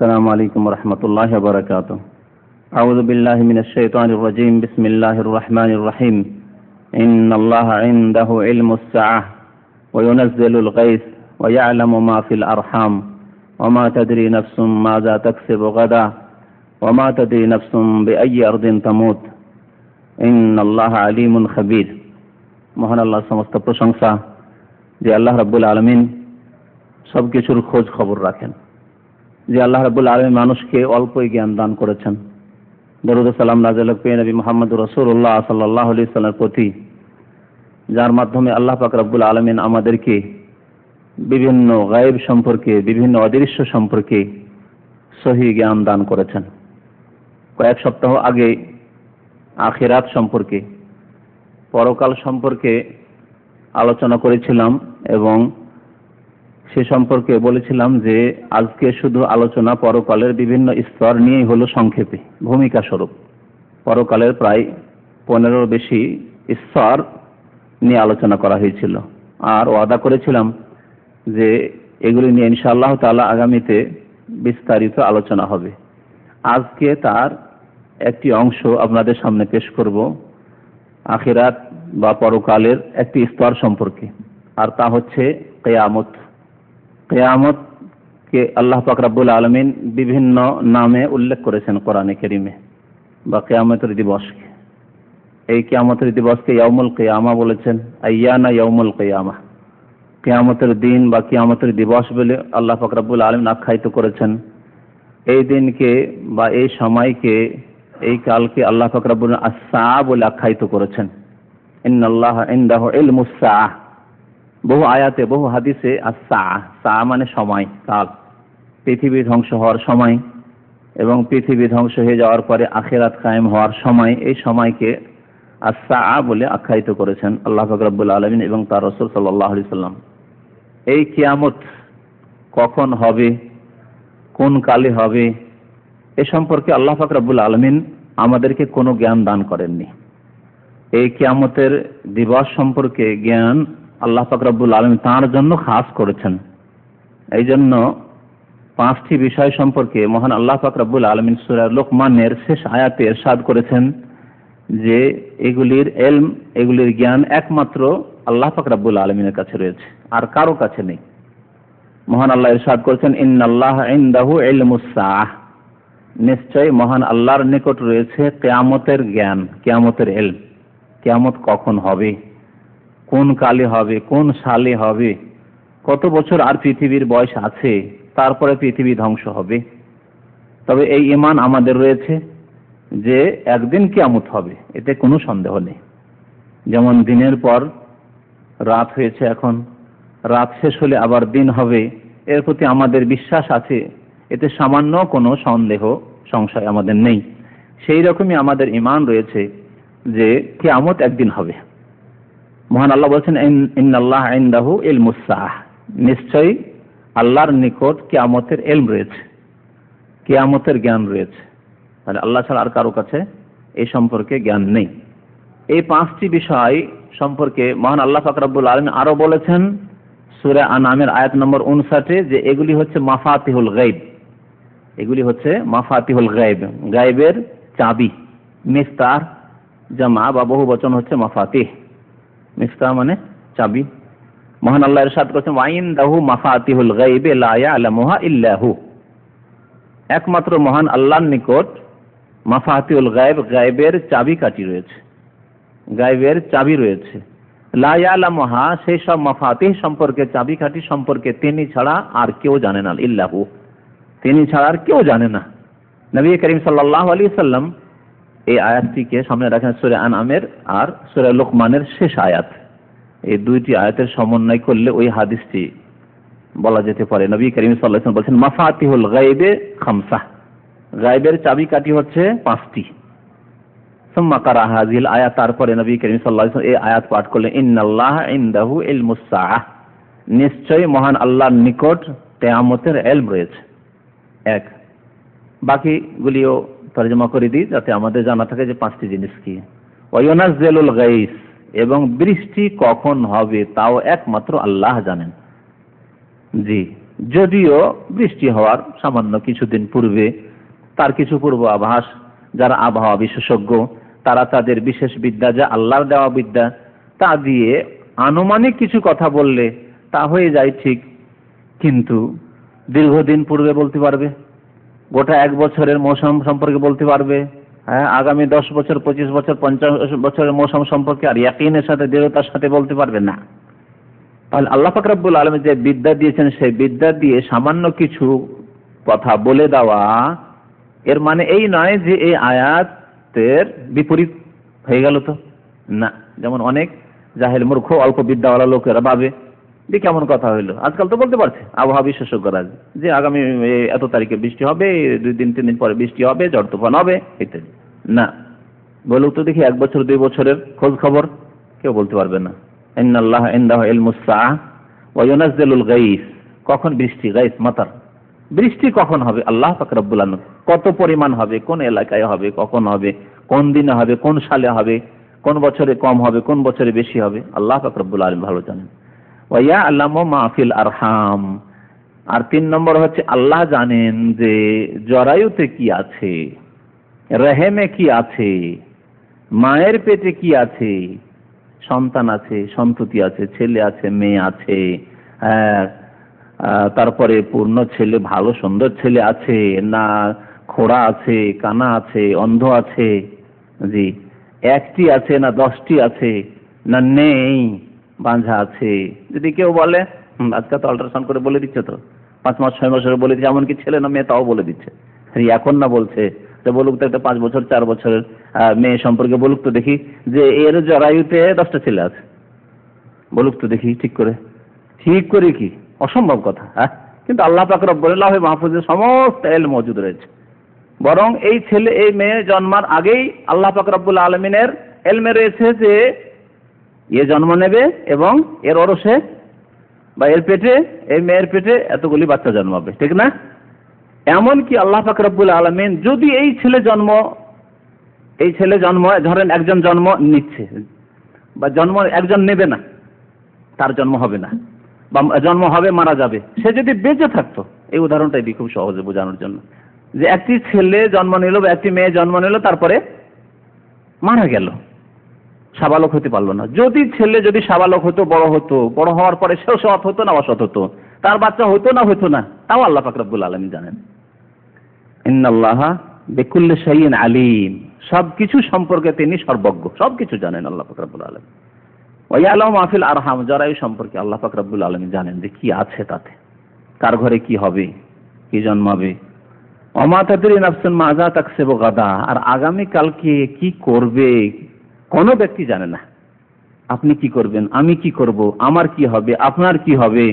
السلام عليكم ورحمة الله وبركاته. أعوذ بالله من الشيطان الرجيم. بسم الله الرحمن الرحيم. إن الله عنده علم الساعة وينزل الغيث ويعلم ما في الأرحام وما تدري نفس ماذا تكسب غدا وما تدري نفس بأي أرض تموت إن الله عليم خبير. মহান আল্লাহর সমস্ত প্রশংসা যে আল্লাহ রাব্বুল আলামিন সবকিছুর খোঁজ খবর রাখেন, যে আল্লাহ রাব্বুল আলামিন মানুষকে অল্পই জ্ঞান দান করেছেন। দরুদ ও সালাম নাযিল হোক নবী মুহাম্মদ রাসূলুল্লাহ সাল্লাল্লাহু আলাইহি ওয়াসাল্লামের প্রতি, যার মাধ্যমে আল্লাহ পাক রাব্বুল আলামিন আমাদেরকে বিভিন্ন গায়েব সম্পর্কে, বিভিন্ন অদৃশ্য সম্পর্কে সহি জ্ঞান দান করেছেন। কয়েক সপ্তাহ আগে আখিরাত সম্পর্কে, পরকাল সম্পর্কে আলোচনা করেছিলাম এবং সে সম্পর্কে বলেছিলাম যে আজকে শুধু আলোচনা পরকালের বিভিন্ন স্তর নিয়েই হলো, সংক্ষেপে ভূমিকা স্বরূপ। পরকালের প্রায় 15 বেশি স্তর নিয়ে আলোচনা করা হয়েছিল, আর ওয়াদা করেছিলাম যে এগুলি নিয়ে ইনশাআল্লাহ তাআলা আগামীতে বিস্তারিত আলোচনা হবে। আজকে তার একটি অংশ আপনাদের সামনে পেশ করব, আখিরাত বা পরকালের একটি স্তর সম্পর্কে, আর তা হচ্ছে কিয়ামত। কিয়ামতকে আল্লাহ পাক রব্বুল আলামিন বিভিন্ন নামে উল্লেখ করেছেন কোরআনে কারীমে, বা কিয়ামতের দিবসকে। এই কিয়ামতের দিবসকে ইয়াউমুল কিয়ামা বলেছেন, আইয়ানা ইয়াউমুল কিয়ামা, কিয়ামতের দিন বা কিয়ামতের দিবস বলে আল্লাহ পাক রব্বুল আলামিন আখ্যায়িত করেছেন। এই দিনকে বা এই সময়কে, এই কালকে আল্লাহ পাক রব্বুল আস-সাআ বলে আখ্যায়িত করেছেন। ইন্নাল্লাহা ইনদাহু ইলমুস সাআ, বহু আয়াতে বহু হাদিসে আস-সাআ, সাআ মানে সময়, কাল, পৃথিবী ধ্বংস হওয়ার সময় এবং পৃথিবী ধ্বংস হয়ে যাওয়ার পরে আখিরাত কায়েম হওয়ার সময়, এই সময়কে আস-সাআ বলে আখ্যায়িত করেছেন আল্লাহ পাক রব্বুল আলামিন এবং তার রাসূল সাল্লাল্লাহু আলাইহি সাল্লাম। এই কিয়ামত কখন হবে, কোন কালে হবে, এ সম্পর্কে আল্লাহ পাক রব্বুল আলামিন আমাদেরকে কোনো জ্ঞান দান করেননি। এই কিয়ামতের দিবস সম্পর্কে জ্ঞান আল্লাহ পাক রব্বুল আলামিন তার জন্য খাস করেছেন। এই জন্য 5টি বিষয় সম্পর্কে মহান আল্লাহ পাক রব্বুল আলামিন সূরা লোকমানের শেষ আয়াতে ইরশাদ করেছেন যে এগুলির ইলম, এগুলির জ্ঞান একমাত্র আল্লাহ পাক রব্বুল আলামিনের কাছে রয়েছে, আর কারো কাছে নেই। মহান আল্লাহ ইরশাদ করেছেন, ইন্নাল্লাহা ইনদাহু ইলমুস সাআহ, নিশ্চয় মহান আল্লাহর নিকট রয়েছে কিয়ামতের জ্ঞান, কিয়ামতের ইলম। কিয়ামত কখন হবে, কোন কালে হবে, কোন সালে হবে, কত বছর আর পৃথিবীর বয়স আছে, তারপরে পৃথিবী ধ্বংস হবে। তবে এই ঈমান আমাদের রয়েছে যে একদিন কিয়ামত হবে, এতে কোনো সন্দেহ নেই। যেমন দিনের পর রাত হয়েছে, এখন রাত শেষ হলে আবার দিন হবে, এর প্রতি আমাদের বিশ্বাস আছে, এতে সামান্য কোনো সন্দেহ সংশয় আমাদের নেই। সেই রকমই আমাদের ঈমান রয়েছে যে কিয়ামত একদিন হবে। মহান আল্লাহ বলছেন, ইন্নাল্লাহা ইনদাহু ইলমুস সাআহ, নিশ্চয়ই আল্লাহর নিকট কিয়ামতের ইলম রয়েছে, কিয়ামতের জ্ঞান রয়েছে। তাহলে আল্লাহ ছাড়া আর কারো কাছে এই সম্পর্কে জ্ঞান নেই। এই 5টি বিষয় সম্পর্কে মহান আল্লাহ পাক রব্বুল আলামিন আরো বলেছেন সূরা আনআমের আয়াত নম্বর 59 যে এগুলি হচ্ছে মাফাতিহুল গায়ব, এগুলি হচ্ছে মাফাতিহুল গায়ব, গায়বের চাবি। মিফতাহ জামা বা বহু বচন হচ্ছে মাফাতিহ, মিফতাহ মানে চাবি। মহান আল্লাহ ইরশাদ করেছেন, ওয়া ইনদাহু মাফাতিহুল গায়ব লা ইয়ালামুহা ইল্লা হু, একমাত্র মহান আল্লাহর নিকট মাফাতিহুল গায়ব, গায়বের চাবিকাঠি রয়েছে, গায়বের চাবি রয়েছে। লা ইয়ালামুহা, সেই সব মাফাতিহ সম্পর্কে, চাবিকাঠি সম্পর্কে তিনি ছাড়া আর কেউ জানে না, ইল্লাহু, তিনি ছাড়া আর কেউ জানে না। নবী করিম সাল্লাল্লাহু আলাইহি সাল্লাম এই আয়াতটিকে সামনে রাখেন সূরা আনআমের আর সূরা লোকমানের শেষ আয়াত। এই দুইটি আয়াতের সমন্বয় করলে ওই হাদিসটি বলা যেতে পারে। নবী করিম সাল্লাল্লাহু আলাইহি ওয়াসাল্লাম বলেছেন, মাফাতিহুল গায়বে খামসা, গায়বের চাবিকাঠি হচ্ছে 5টি। সুম্মা কারা হাযিল আয়াত, তারপরে নবী করিম সাল্লাল্লাহু আলাইহি ওয়াসাল্লাম এই আয়াত পাঠ করলেন, ইন্নাল্লাহা ইনদাহু ইলমুস সাআহ, নিশ্চয়ই মহান আল্লাহর নিকট কিয়ামতের ইলম রয়েছে। এক, বাকিগুলিও তরজমা করে দিই যাতে আমাদের জানা থাকে যে 5টি জিনিস কি। ওয়া ইউনাজ্জিলুল গায়স, এবং বৃষ্টি কখন হবে তাও একমাত্র আল্লাহ জানেন। জি, যদিও বৃষ্টি হওয়ার সামান্য কিছুদিন পূর্বে তার কিছু পূর্ব আভাস, যারা আবহাওয়া বিশেষজ্ঞ তারা তাদের বিশেষ বিদ্যা, যা আল্লাহর দেওয়া বিদ্যা, তা দিয়ে আনুমানিক কিছু কথা বললে তা হয়ে যায় ঠিক। কিন্তু দীর্ঘদিন পূর্বে বলতে পারবে, গোটা 1 বছরের মৌসুম সম্পর্কে বলতে পারবে, হ্যাঁ, আগামী 10 বছর, 25 বছর, 50 বছরের মৌসুম সম্পর্কে আর ইয়াকিনের সাথে, দৃঢ়তার সাথে বলতে পারবে না। তাহলে আল্লাহ পাক রব্বুল আলামিন যে বিদ্যা দিয়েছেন, সেই বিদ্যা দিয়ে সামান্য কিছু কথা বলে দেওয়া, এর মানে এই নয় যে এই আয়াতের বিপরীত হয়ে গেল তো না। যেমন অনেক জাহেল মূর্খ অল্প বিদ্যাওয়ালা লোকেরা ভাবে যে কেমন কথা হইলো, আজকাল তো বলতে পারছে আবহাওয়া বিশেষজ্ঞরা যে আগামী এত তারিখে বৃষ্টি হবে, 2 দিন 3 দিন পরে বৃষ্টি হবে, ঝড় তুফান হবে ইত্যাদি। না, বলুক তো দেখি 1 বছর 2 বছরের খোঁজ খবর, কেউ বলতে পারবে না। ইন্নাল্লাহা ইনদাহু ইলমুস সাআহ ওয়া ইউনাজ্জিলুল গায়স, কখন বৃষ্টি, গায়স মাতার, বৃষ্টি কখন হবে আল্লাহ পাক রব্বুল আলামিন, কত পরিমাণ হবে, কোন এলাকায় হবে, কখন হবে, কোন দিনে হবে, কোন সালে হবে, কোন বছরে কম হবে, কোন বছরে বেশি হবে, আল্লাহ পাক রব্বুল আলামিন ভালো জানেন। ওয়া ইয়ালামু মা ফিল আরহাম, আর 3 নম্বর হচ্ছে আল্লাহ জানেন যে জরায়ুতে কি আছে, রেহেমে কি আছে, মায়ের পেটে কি আছে, সন্তান আছে, সন্ততি আছে, ছেলে আছে, মেয়ে আছে, তারপরে পূর্ণ ছেলে, ভালো সুন্দর ছেলে আছে না, খোড়া আছে, কানা আছে, অন্ধ আছে, জি, 1টি আছে না 10টি আছে, না নেই, বাঁঝা আছে। যদি কেউ বলে, আজকাল তো আল্ট্রাসাউন্ড করে বলে দিচ্ছে, তো 5 মাস 6 মাসের বলে দিচ্ছে, এমনকি ছেলে না মেয়ে তাও বলে দিচ্ছে। এখন না বলছে তো বলুক তো, একটা 5 বছর 4 বছরের মেয়ে সম্পর্কে বলুক তো দেখি যে এর জরায়ুতে 10টা ছেলে আছে, বলুক তো দেখি ঠিক করে। ঠিক করে কি? অসম্ভব কথা। হ্যাঁ, কিন্তু আল্লাহ পাক রব্বুল লাউহে মাহফুজে সমস্ত ইলম মজুদ রয়েছে। বরং এই ছেলে এই মেয়ে জন্মার আগেই আল্লাহ পাক রব্বুল আলামিনের ইলমে রয়েছে যে এ জন্ম নেবে এবং এর ওরসে বা এর পেটে, এই মেয়ের পেটে এতগুলি বাচ্চা জন্মাবে, ঠিক না? এমনকি আল্লাহ পাক রব্বুল আলামিন যদি এই ছেলে জন্ম, ধরেন একজন জন্ম নিচ্ছে বা জন্ম একজন নেবে না, তার জন্ম হবে না বা জন্ম হবে মারা যাবে, সে যদি বেঁচে থাকতো, এই উদাহরণটাই দিই খুব সহজে বোঝানোর জন্য, যে একটি ছেলে জন্ম নিল বা একটি মেয়ে জন্ম নিল, তারপরে মারা গেল, সাবালক হতে পারলো না। যদি ছেলে যদি সাবালক হতো, বড় হওয়ার পরে সেও সৎ হতো না অসৎ হতো, তার বাচ্চা হতো না, তাও আল্লাহ পাক রব্বুল আলামিন জানেন। ইন্নাল্লাহা বিকুল্লি শাইইন আলিম, সবকিছু সম্পর্কে তিনি সর্বজ্ঞ, সবকিছু জানেন আল্লাহ পাক রব্বুল আলামিন। ওয়া ইয়ালামু মা ফিল আরহাম, জরায়ু সম্পর্কে আল্লাহ পাক রব্বুল আলামিন জানেন যে কি আছে তাতে, কার ঘরে কি হবে, কি জন্মাবে। ওয়া মা তাদরি নাফসুন মাযা তাকসিবু গাদা, আর আগামী কালকে কি করবে কোনো ব্যক্তি জানে না। আপনি কি করবেন, আমি কি করব, আমার কি হবে, আপনার কি হবে,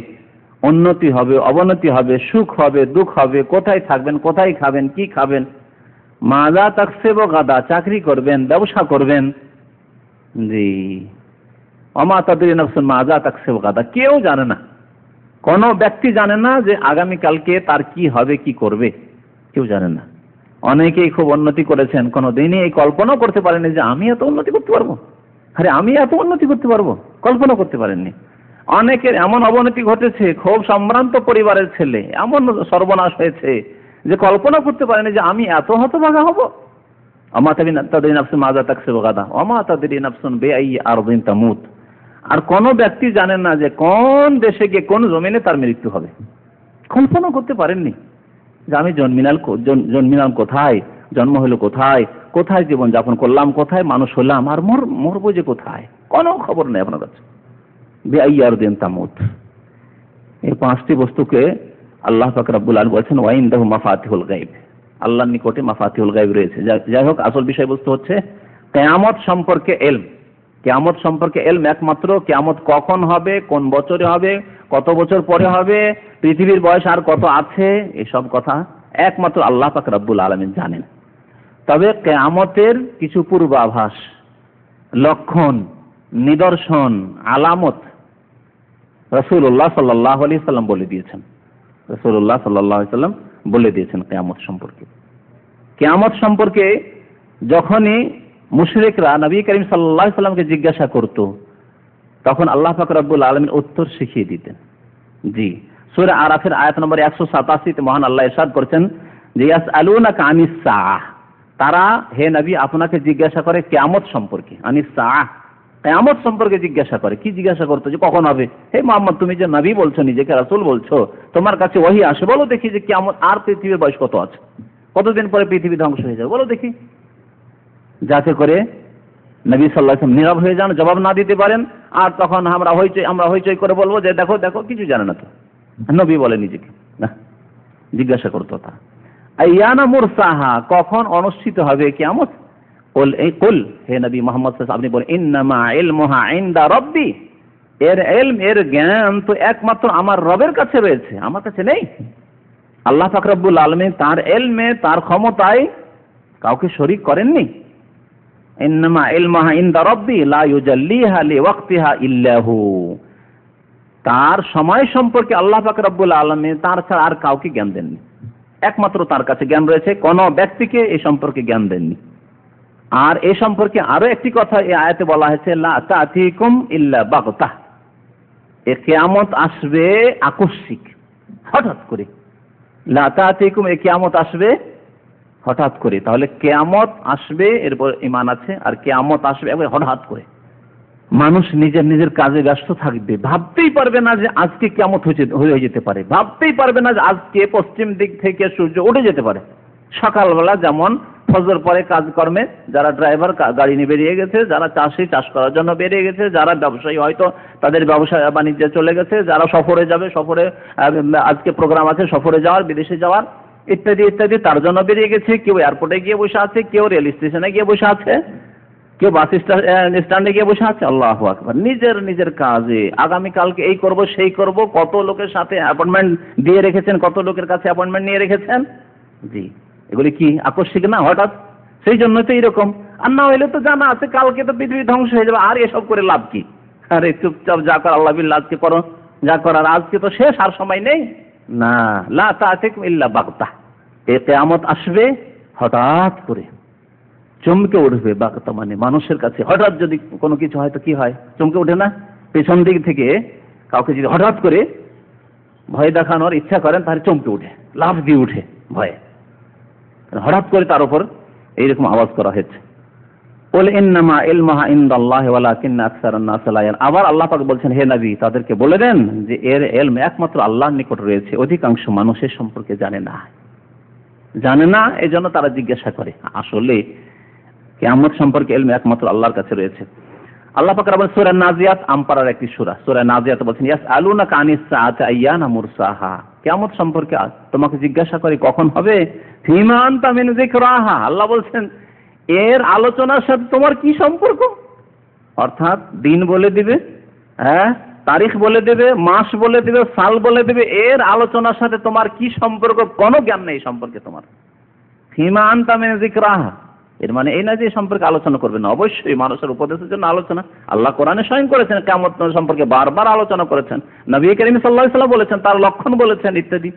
উন্নতি হবে, অবনতি হবে, সুখ হবে, দুঃখ হবে, কোথায় থাকবেন, কোথায় খাবেন, কি খাবেন। মাযা তাকসিবু গাদা, চাকরি করবেন, ব্যবসা করবেন, জি। ওয়া মা তাদরি নাফসুন মাযা তাকসিবু গাদা, কেউ জানে না, কোনো ব্যক্তি জানে না যে আগামী কালকে তার কি হবে, কি করবে, কেউ জানে না। অনেকেই খুব উন্নতি করেছেন, কোনোদিনই এই কল্পনাও করতে পারেনি যে আমি এত উন্নতি করতে পারবো, আমি এত উন্নতি করতে পারবো, কল্পনা করতে পারেননি। অনেকের এমন অবনতি ঘটেছে, খুব সম্ভ্রান্ত পরিবারের ছেলে, এমন সর্বনাশ হয়েছে যে কল্পনা করতে পারেনি যে আমি এত হতভাগা হব। ওমা তাদরি নাফসুন মাযা তাকসিবু গাদা ওমা তাদরি নাফসুন বিআইয়ি আরদিন তামুত, আর কোন ব্যক্তি জানেন না যে কোন দেশে গিয়ে কোন জমিনে তার মৃত্যু হবে, কল্পনা করতে পারেননি যে আমি জন্মিলাম কোথায়, জন্ম হলো কোথায়, কোথায় জীবন যাপন করলাম, কোথায় মানুষ হলাম, আর মরবো যে কোথায়, কোনো খবর নেই আপনার কাছে। বিআইয়ি আরদিন তামুত, এই 5টি বস্তুকে আল্লাহ পাক রব্বুল আলামিন বলেছেন ওয়া ইনদাহু মাফাতিহুল গায়ব, আল্লাহর নিকটে মাফাতিহুল গায়ব রয়েছে। যাই হোক, আসল বিষয়বস্তু হচ্ছে কিয়ামত সম্পর্কে ইলম। কিয়ামত সম্পর্কে ইলম একমাত্র কিয়ামত কখন হবে, কোন বছরে হবে, কত বছর পরে হবে, পৃথিবীর বয়স আর কত আছে, এসব কথা একমাত্র আল্লাহ পাক রব্বুল আলামিন জানেন। তবে কিয়ামতের কিছু পূর্বাভাস, লক্ষণ, নিদর্শন, আলামত রাসূলুল্লাহ সাল্লাল্লাহু আলাইহি সাল্লাম বলে দিয়েছেন। রাসূলুল্লাহ সাল্লাল্লাহু আলাইহি সাল্লাম বলে দিয়েছেন কিয়ামত সম্পর্কে। কিয়ামত সম্পর্কে যখনই মুশরিকরা নবী করিম সাল্লাল্লাহু আলাইহি সাল্লামকে জিজ্ঞাসা করত, তখন আল্লাহ পাক রব্বুল আলামিন উত্তর শিখিয়ে দিতেন। জি, সূরা আরাফের আয়াত নম্বর 187 মহান আল্লাহ ইরশাদ করেছেন যে ইয়াসআলুনাকা আনিস সাআহ, তারা হে নবী আপনাকে জিজ্ঞাসা করে কিয়ামত সম্পর্কে। আনিস সাআহ, কিয়ামত সম্পর্কে জিজ্ঞাসা করে। কি জিজ্ঞাসা করতে, যে কখন হবে? হে মুহাম্মদ, তুমি যে নবী বলছো, নিজেকে রাসূল বলছো, তোমার কাছে ওহী আসে, বলো দেখি যে কিয়ামত আর পৃথিবীর বয়স কত আছে, কতদিন পরে পৃথিবী ধ্বংস হয়ে যাবে, বলো দেখি। যাতে করে নবী সাল্লাল্লাহু আলাইহি ওয়াসাল্লাম নীরব হয়ে যান, জবাব না দিতে পারেন। আর তখন আমরা হইচই করে বলবো যে দেখো দেখো, কিছু জানে না তো। নবী বলে নিজেকে না, জিজ্ঞাসা করতো তা। আইয়ানা মুরসাহা, কখন অনুষ্ঠিত হবে কিয়ামত? কুল হে নবী মুহাম্মদ সাল্লাল্লাহু আলাইহি ওয়াসাল্লাম, আপনি বলেন ইন্নামা ইলমুহা ইনদা রাব্বি, এর ইলম, এর জ্ঞান তো একমাত্র আমার রবের কাছে রয়েছে, আমার কাছে নেই। আল্লাহ পাক রব্বুল আলামিন তার ইলমে, তার ক্ষমতায় কাউকে শরীক করেননি। ইন্নামা ইলমুহা ইনদা রাব্বি লা ইউজাল্লিহা লিওয়াক্তিহা ইল্লা হু, তার সময় সম্পর্কে আল্লাহ পাক রব্বুল আলামিন তার ছাড়া আর কাউকে জ্ঞান দেননি, একমাত্র তার কাছে জ্ঞান রয়েছে, কোন ব্যক্তিকে এই সম্পর্কে জ্ঞান দেননি। আর এই সম্পর্কে আরো একটি কথা এই আয়াতে বলা হয়েছে, লা তাতিকুম ইল্লা বাগতাহ, এই কিয়ামত আসবে আকস্মিক, হঠাৎ করে। লা তাতিকুম, এই কিয়ামত আসবে হঠাৎ করে। তাহলে কিয়ামত আসবে এরপর ঈমান আছে, আর কিয়ামত আসবে একবার হঠাৎ করে। মানুষ নিজের নিজের কাজে ব্যস্ত থাকবে, ভাবতেই পারবে না যে আজকে কিয়ামত হয়ে যেতে পারে, ভাবতেই পারবে না যে আজকে পশ্চিম দিক থেকে সূর্য উঠে যেতে পারে। সকালবেলা যেমন ফজর পরে কাজকর্মে যারা ড্রাইভার গাড়ি নিয়ে বেরিয়ে গেছে, যারা চাষি চাষ করার জন্য বেরিয়ে গেছে, যারা ব্যবসায়ী হয়তো তাদের ব্যবসা বাণিজ্যে চলে গেছে, যারা সফরে যাবে, সফরে আজকে প্রোগ্রাম আছে সফরে যাওয়ার, বিদেশে যাওয়ার ইত্যাদি ইত্যাদি, তার জন্য বেরিয়ে গেছে। কেউ এয়ারপোর্টে গিয়ে বসে আছে, কেউ রেল স্টেশনে গিয়ে বসে আছে, কেউ বাস স্ট্যান্ডে গিয়ে বসে আছে। আল্লাহু আকবার, নিজের নিজের কাজে আগামীকালকে এই করব সেই করব, কত লোকের সাথে অ্যাপয়েন্টমেন্ট দিয়ে রেখেছেন, কত লোকের কাছে অ্যাপয়েন্টমেন্ট নিয়ে রেখেছেন। জি, এগুলি কি আকস্মিক না, হঠাৎ? সেই জন্য তো এইরকম। আর না হইলে তো জানা আছে কালকে তো পৃথিবী ধ্বংস হয়ে যাবে, আর এসব করে লাভ কি? আরে চুপচাপ যা কর আল্লাহ বিল্লাহ আজকে করো, যা করার আজকে তো শেষ, আর সময় নেই। না, লা তাতিকুম ইল্লা বাগতাহ, এই কিয়ামত আসবে হঠাৎ করে, চমকে উঠবে। বাগতা মানে মানুষের কাছে হঠাৎ যদি কোনো কিছু হয় তো কি হয়, চমকে ওঠে না? পেছন দিক থেকে কাউকে যদি হঠাৎ করে ভয় দেখানোর ইচ্ছা করেন, তাহলে চমকে উঠে, লাফ দিয়ে উঠে ভয়ে, হঠাৎ করে তার উপর এইরকম আওয়াজ করা হয়েছে। কুল ইন্নামা ইলমুহা ইনদাল্লাহি ওয়ালাকিন্না আকসারান নাস লা ইয়ালামুন। আবার আল্লাহ পাক বলছেন, হে নবী তাদেরকে বলে দেন যে এর ইলম একমাত্র আল্লাহর নিকট রয়েছে, অধিকাংশ মানুষের সম্পর্কে জানে না, এজন্য তারা জিজ্ঞাসা করে। আসলে কিয়ামত সম্পর্কে ইলম একমাত্র আল্লাহর কাছে রয়েছে। আল্লাহ পাক বলেন সূরা নাজিয়াত, আমপারার একটি সূরা, সূরা নাজিয়াত বলেন ইয়াসআলুনাকা আনিস সাআতি আইয়ানা মুরসাহা, কিয়ামত সম্পর্কে তোমাকে জিজ্ঞাসা করে কখন হবে। ফিমা আনতা মিন যিকরাহা, আল্লাহ বলছেন এর আলোচনার সাথে তোমার কি সম্পর্ক? অর্থাৎ দিন বলে দিবে, তারিখ বলে দেবে, মাস বলে দেবে, সাল বলে দেবে, এর আলোচনার সাথে তোমার কি সম্পর্ক? কোনো জ্ঞান নেই সম্পর্কে তোমার। ফিমা আনতা মিন যিকরাহা, এর মানে এই না যে সম্পর্কে আলোচনা করবে না, অবশ্যই মানুষের উপদেশের জন্য আলোচনা। আল্লাহ কোরআনে স্বয়ং করেছেন, কিয়ামত সম্পর্কে বারবার আলোচনা করেছেন, নবী করিম সাল্লাল্লাহু আলাইহি ওয়াসাল্লাম বলেছেন, তার লক্ষণ বলেছেন ইত্যাদি।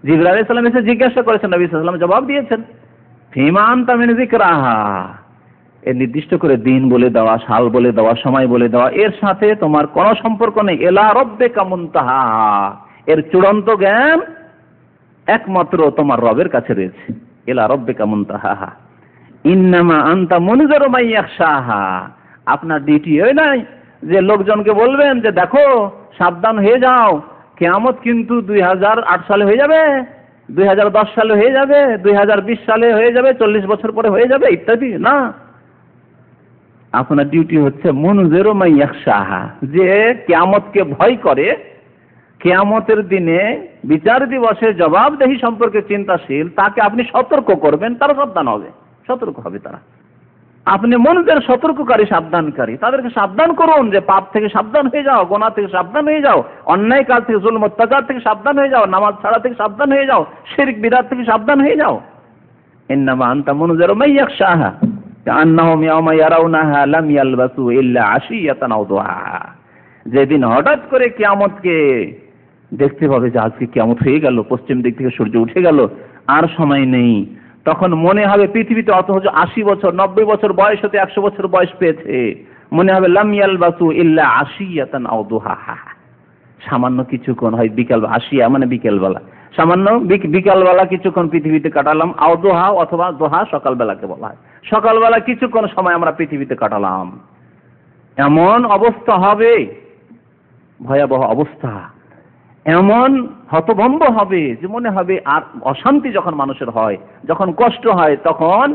জিবরাইল আলাইহিস সালাম এসে জিজ্ঞাসা করেছেন, নবী সাল্লাল্লাহু আলাইহি ওয়াসাল্লাম জবাব দিয়েছেন। ফিমা আনতা মিন যিকরাহা, এর নির্দিষ্ট করে দিন বলে দেওয়া, সাল বলে দেওয়া, সময় বলে দেওয়া, এর সাথে তোমার কোনো সম্পর্ক নেই। ইলা রাব্বিকা মুনতাহা, এর চূড়ান্ত জ্ঞান একমাত্র তোমার রবের কাছে রয়েছে। ইলা রাব্বিকা মুনতাহা ইন্নামা আনতা মুনজিরু মান ইয়াখশাহা, আপনার ডিউটি এই নাই যে লোকজনকে বলবেন যে দেখো সাবধান হয়ে যাও, কিয়ামত কিন্তু 2008 সালে হয়ে যাবে, 2010 সালে হয়ে যাবে, 2020 সালে হয়ে যাবে, 40 বছর পরে হয়ে যাবে ইত্যাদি। না, আপনার ডিউটি হচ্ছে মুনজিরু মান ইয়াখশাহা, যে কিয়ামতকে ভয় করে, কিয়ামতের দিনে বিচার দিবসে জবাবদেহি সম্পর্কে চিন্তাশীল, তাকে আপনি সতর্ক করবেন, তারা সাবধান হবে, সতর্ক হবে তারা। আপনি মনদের সতর্ককারী, সাবধানকারী, তাদেরকে সাবধান করুন যে পাপ থেকে সাবধান হয়ে যাও, গুনাহ থেকে সাবধান হয়ে যাও, অন্যায় কাজ থেকে, জুলম অত্যাচার থেকে সাবধান হয়ে যাও, নামাজ ছাড়া থেকে সাবধান হয়ে যাও, শিরক বিদআত থেকে সাবধান হয়ে যাও। ইন্নামা আনতা মুনজিরু মান ইয়াখশাহা কাআন্নাহুম ইয়াওমা ইয়ারাউনাহা লাম ইয়ালবাসু ইল্লা আশিয়াতান আও দুহা, যেদিন হঠাৎ করে কিয়ামতকে দেখতে পাবে যে আজকে কিয়ামত হয়ে গেল, পশ্চিম দিক থেকে সূর্য উঠে গেল, আর সময় নেই, তখন মনে হবে পৃথিবীতে অথচ 80 বছর 90 বছর বয়স হতে 100 বছর বয়স পেয়েছে, মনে হবে লাম ইয়ালবাসু ইল্লা আশিয়াতান আও দুহা, সামান্য কিছুক্ষণ, হয় বিকাল আসিয়া মানে বিকেলবেলা, সামান্য বিকালবেলা কিছুক্ষণ পৃথিবীতে কাটালাম, আও দোহা অথবা দোহা সকালবেলাকে বলা হয়, সকালবেলা কিছুক্ষণ সময় আমরা পৃথিবীতে কাটালাম। এমন অবস্থা হবে, ভয়াবহ অবস্থা, এমন হতভম্ব হবে যে মনে হবে আর অশান্তি যখন মানুষের হয়, যখন কষ্ট হয়, তখন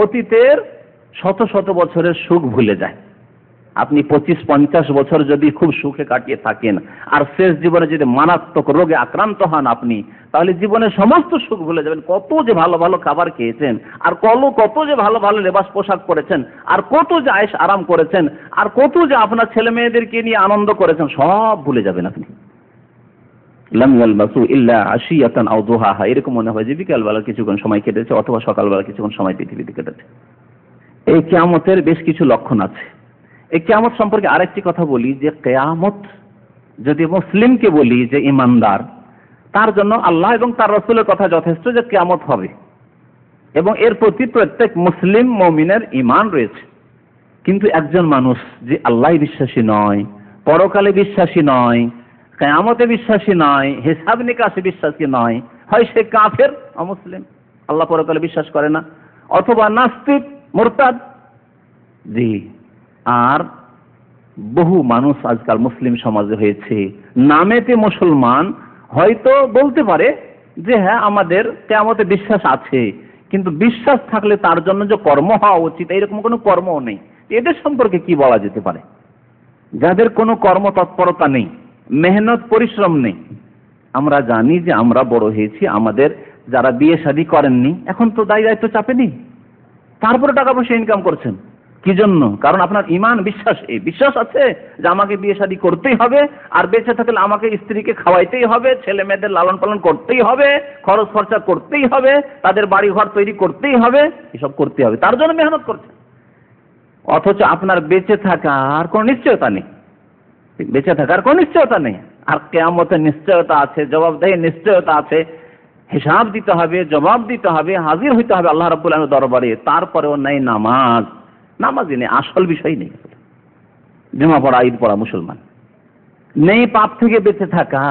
অতীতের শত শত বছরের সুখ ভুলে যায়। আপনি 25-50 বছর যদি খুব সুখে কাটিয়ে থাকেন আর শেষ জীবনে যদি মারাত্মক রোগে আক্রান্ত হন আপনি, তাহলে জীবনের সমস্ত সুখ ভুলে যাবেন। কত যে ভালো ভালো খাবার খেয়েছেন, আর কত যে ভালো ভালো লেবাস পোশাক পরেছেন, আর কত যে আয়েশ আরাম করেছেন, আর কত যে আপনার ছেলে মেয়েদেরকে নিয়ে আনন্দ করেছেন, সব ভুলে যাবেন আপনি। লাম ইয়ালবাসু ইল্লা আশিয়াতান আও দুহাহা, এরকম মনে হয় যে বিকালবেলা কিছুক্ষণ সময় কেটেছে অথবা সকালবেলা কিছুক্ষণ সময় পৃথিবীতে কেটেছে। এই কিয়ামতের বেশ কিছু লক্ষণ আছে। এই কিয়ামত সম্পর্কে আরেকটি কথা বলি যে কিয়ামত যদি মুসলিমকে বলি যে ইমানদার, তার জন্য আল্লাহ এবং তার রাসূলের কথা যথেষ্ট যে কিয়ামত হবে, এবং এর প্রতি প্রত্যেক মুসলিম মুমিনের ঈমান রয়েছে। কিন্তু একজন মানুষ যে আল্লাহ বিশ্বাসী নয়, পরকালে বিশ্বাসী নয়, কিয়ামতে বিশ্বাসী নয়, হিসাব নিকাশে বিশ্বাসী নয়, হয় সে কাফের অমুসলিম, আল্লাহ পরকালে বিশ্বাস করে না, অথবা নাস্তিক মুরতাদ। জি, আর বহু মানুষ আজকাল মুসলিম সমাজে হয়েছে নামেতে মুসলমান, হয়তো বলতে পারে যে হ্যাঁ আমাদের কিয়ামতে বিশ্বাস আছে, কিন্তু বিশ্বাস থাকলে তার জন্য যে কর্ম হওয়া উচিত এরকম কোনো কর্মও নেই। এদের সম্পর্কে কি বলা যেতে পারে? যাদের কোনো কর্মতৎপরতা নেই, মেহনত পরিশ্রম নেই। আমরা জানি যে আমরা বড় হয়েছি, আমাদের যারা বিয়ে শাদী করেননি এখন তো দায়িত্ব চাপে নেই, তারপরে টাকা পয়সা ইনকাম করছেন। কি জন্য? কারণ আপনার ঈমান বিশ্বাস আছে যে আমাকে বিয়ে শাদী করতেই হবে, আর বেঁচে থাকলে আমাকে স্ত্রীকে খাওয়াইতেই হবে, ছেলে মেয়েদের লালন পালন করতেই হবে, খরচ খরচা করতেই হবে, তাদের বাড়ি ঘর তৈরি করতেই হবে, এসব করতে হবে, তার জন্য মেহনত করছেন। অথচ আপনার বেঁচে থাকার কোনো নিশ্চয়তা নেই, বেঁচে থাকার কোনো নিশ্চয়তা নেই। আর কিয়ামতের নিশ্চয়তা আছে, জবাবদেহি নিশ্চয়তা আছে, হিসাব দিতে হবে, জবাব দিতে হবে, হাজির হইতে হবে আল্লাহ রাব্বুল আলামিনের দরবারে। তারপরেও নেই নামাজই নেই, আসল বিষয় নেই, জুমা পড়া ঈদ পড়া মুসলমান নেই, পাপ থেকে বেঁচে থাকা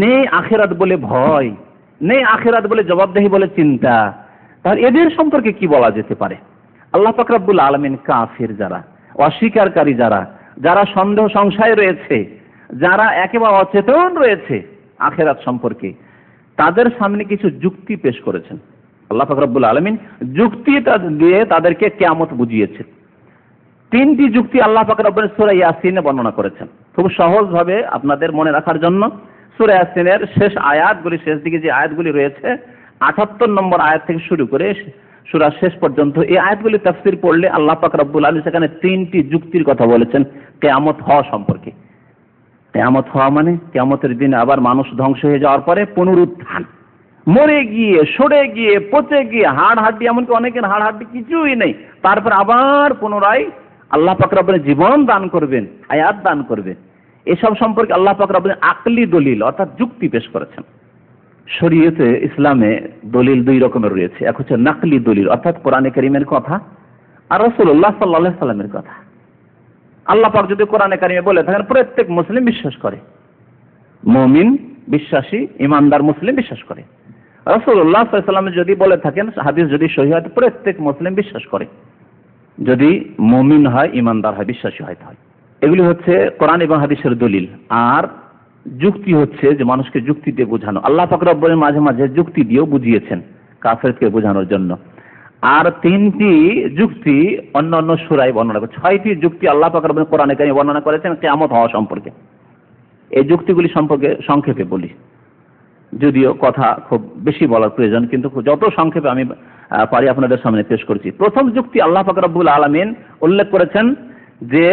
নেই, আখিরাত বলে ভয় নেই, আখিরাত বলে জবাবদেহি বলে চিন্তা। তাহলে এদের সম্পর্কে কি বলা যেতে পারে? আল্লাহ পাক রব্বুল আলামিন কাফির যারা, অস্বীকারী যারা সন্দেহ সংশয় রয়েছে, যারা একেবারে অচেতন রয়েছে আখিরাত সম্পর্কে, তাদের সামনে কিছু যুক্তি পেশ করেছেন। আল্লাহ পাক রব্বুল আলামিন যুক্তি দিয়ে তাদেরকে কিয়ামত বুঝিয়েছে। 3টি যুক্তি আল্লাহ পাক রব্বুল সূরা ইয়াসিনে বর্ণনা করেছেন। খুব সহজভাবে আপনাদের মনে রাখার জন্য সূরা ইয়াসিনের শেষ আয়াতগুলি, শেষ দিকে যে আয়াতগুলি রয়েছে 78 নম্বর আয়াত থেকে শুরু করে সূরা শেষ পর্যন্ত, এই আয়াতগুলি তাফসীর পড়লে আল্লাহ পাক রব্বুল আলামিন সেখানে 3টি যুক্তির কথা বলেছেন কিয়ামত হওয়া সম্পর্কে। কিয়ামত হওয়া মানে কিয়ামতের দিনে আবার মানুষ ধ্বংস হয়ে যাওয়ার পরে পুনরুত্থান, মরে গিয়ে, সরে গিয়ে, পচে গিয়ে, হাড় হাড্ডি, এমনকি অনেকের হাড় হাড্ডি কিছুই নেই, তারপর আবার পুনরায় আল্লাহ পাক রব্বুল জীবন দান করবেন, হায়াত দান করবেন। এসব সম্পর্কে আল্লাহ পাক রব্বুল আকলি দলিল অর্থাৎ যুক্তি পেশ করেছেন। শরীয়তে ইসলামে দলিল 2 রকমের রয়েছে, এক হচ্ছে নাকলি দলিল অর্থাৎ কোরআনে কারীমের কথা, আর রাসূলুল্লাহ সাল্লাল্লাহু আলাইহি সাল্লামের কথা। আল্লাহ পাক যদি কোরআনে কারীমে বলে থাকেন, প্রত্যেক মুসলিম বিশ্বাস করে, মুমিন বিশ্বাসী ইমানদার মুসলিম বিশ্বাস করে। রাসূলুল্লাহ সাল্লাল্লাহু আলাইহি সাল্লাম যদি বলে থাকেন, হাদিস যদি সহিহ হয়, প্রত্যেক মুসলিম বিশ্বাস করে, যদি মুমিন হয়, ইমানদার হয়, বিশ্বাসী হয়। এগুলি হচ্ছে কোরআন এবং হাদিসের দলিল। আর যুক্তি হচ্ছে যে মানুষকে যুক্তি দিয়ে বোঝানো। আল্লাহ পাক রব্বুল মাঝে মাঝে যুক্তি দিয়েও বুঝিয়েছেন কাফেরকে বোঝানোর জন্য। আর 3টি যুক্তি অন্যান্য সূরায় বর্ণনা করেছে। 6টি যুক্তি আল্লাহ পাক রব্বুল কোরআনে কারীমে বর্ণনা করেছেন কিয়ামত হওয়া সম্পর্কে। এই যুক্তিগুলি সম্পর্কে সংক্ষেপে বলি, যদিও কথা খুব বেশি বলার প্রয়োজন, কিন্তু যত সংক্ষেপে আমি পারি আপনাদের সামনে পেশ করছি। প্রথম যুক্তি আল্লাহ পাক রব্বুল আলামিন উল্লেখ করেছেন যে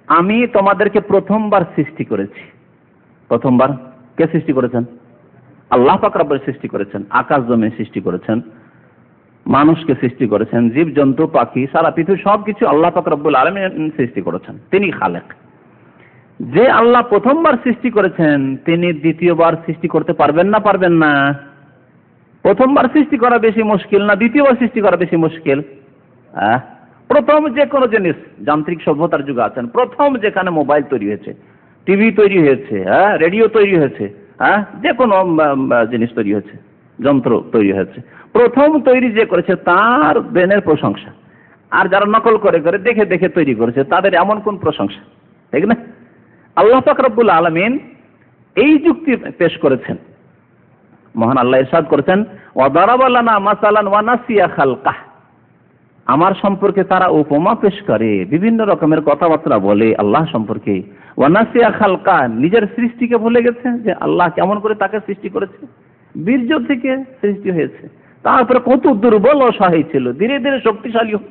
আমি তোমাদেরকে প্রথমবার সৃষ্টি করেছি। প্রথমবার কে সৃষ্টি করেছেন? আল্লাহ পাক রব্বুল সৃষ্টি করেছেন। আকাশ জমিন সৃষ্টি করেছেন, মানুষকে সৃষ্টি করেছেন, জীব জন্তু পাখি সারা পৃথিবী সবকিছু আল্লাহ পাক রব্বুল আলামিন সৃষ্টি করেছেন। তিনি খালেক। যে আল্লাহ প্রথমবার সৃষ্টি করেছেন তিনি দ্বিতীয়বার সৃষ্টি করতে পারবেন না? পারবেন না? প্রথমবার সৃষ্টি করা বেশি মুশকিল না দ্বিতীয়বার সৃষ্টি করা বেশি মুশকিল? প্রথম যে কোনো জিনিস, যান্ত্রিক সভ্যতার যুগে আছেন, প্রথম যেখানে মোবাইল তৈরি হয়েছে, টিভি তৈরি হয়েছে, হ্যাঁ, রেডিও তৈরি হয়েছে, হ্যাঁ, যে কোনো জিনিস তৈরি হয়েছে, যন্ত্র তৈরি হয়েছে, প্রথম তৈরি যে করেছে তার ব্রেনের প্রশংসা, আর যারা নকল করে করে দেখে দেখে তৈরি করেছে তাদের এমন কোন প্রশংসা, ঠিক না? আল্লাহ পাক রব্বুল আলামিন এই যুক্তি পেশ করেছেন। মহান আল্লাহ ইরশাদ করেছেন, ওয়া দারাবা লানা মাসালান ওয়া নাসিয়া খালকাহ। আমার সম্পর্কে তারা উপমা পেশ করে, বিভিন্ন রকমের কথাবার্তা বলে আল্লাহ সম্পর্কে। ওয়া নাসিয়া খালকাহ, নিজের সৃষ্টিকে ভুলে গেছে যে আল্লাহ কেমন করে তাকে সৃষ্টি করেছে, বীর্য থেকে সৃষ্টি হয়েছে, তারপরে কত দুর্বল অসহায় ছিল, ধীরে ধীরে শক্তিশালী হল,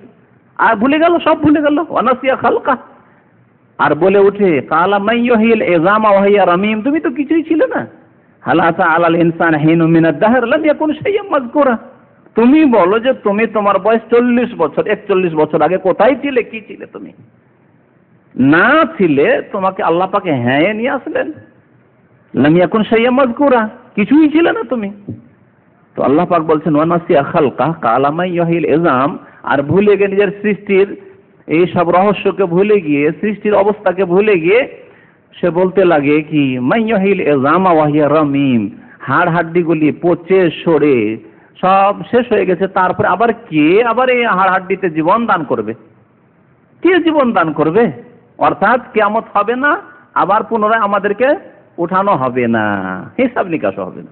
আর ভুলে গেল, সব ভুলে গেল। ওয়া নাসিয়া খালকাহ, আর বলে উঠে কালা মাইয়ুহিল ইযামা ওয়া হিয়া রামীম, তুমি তো কিছুই ছিলে না। হাল আতা আলাল ইনসান হিনু মিনাদ দাহর লাম ইয়াকুন শাইয়্যান মাযকুরা, তুমি বলো যে তুমি তোমার বয়স 40 বছর 41 বছর আগে কোথায় ছিলে, কি ছিলে? তুমি না ছিলে, তোমাকে আল্লাহ পাকে হ্যাঁ নিয়ে আসলেন। লাম ইয়াকুন শাইয়্যান মাযকুরা, কিছুই ছিলে না তুমি। তো আল্লাহ পাক বলছেন ওয়া নাসিয়া খালকা কালা মাইয়ুহিল ইযাম, আর ভুলে গিয়ে নিজের সৃষ্টির এই সব রহস্যকে ভুলে গিয়ে, সৃষ্টির অবস্থাকে ভুলে গিয়ে সে বলতে লাগে কি, মাইয়ুহিল ইযামা ওয়া হিয়া রামীম, হাড় হাড্ডিগুলি পচে সরে সব শেষ হয়ে গেছে, তারপরে আবার কে আবার এই হাড় হাড্ডিতে জীবন দান করবে? কে জীবন দান করবে? অর্থাৎ কিয়ামত হবে না, আবার পুনরায় আমাদেরকে উঠানো হবে না, হিসাব নিকাশ হবে না,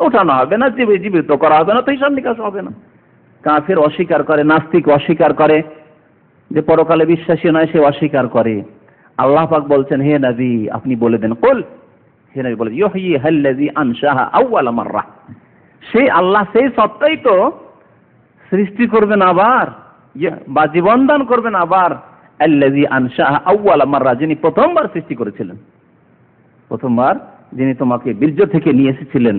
উঠানো হবে না, জীবিত করা হবে না, তো হিসাব নিকাশ হবে না। কাফের অস্বীকার করে, নাস্তিক অস্বীকার করে, যে পরকালে বিশ্বাসী নয় সে অস্বীকার করে। আল্লাহ পাক বলছেন, হে নবী আপনি বলে দেন, কুল, হে নবী বলে, ইউহয়িহাল্লাযী আনশাহা আউওয়ালা মাররা, সেই আল্লাহ, সেই সত্তাই তো সৃষ্টি করবেন আবার, বা জীবন দান করবেন আবার। আল্লাযী আনশাহা আউওয়ালা মাররা, যিনি প্রথমবার সৃষ্টি করেছিলেন, প্রথমবার যিনি তোমাকে বীর্য থেকে নিয়ে এসেছিলেন,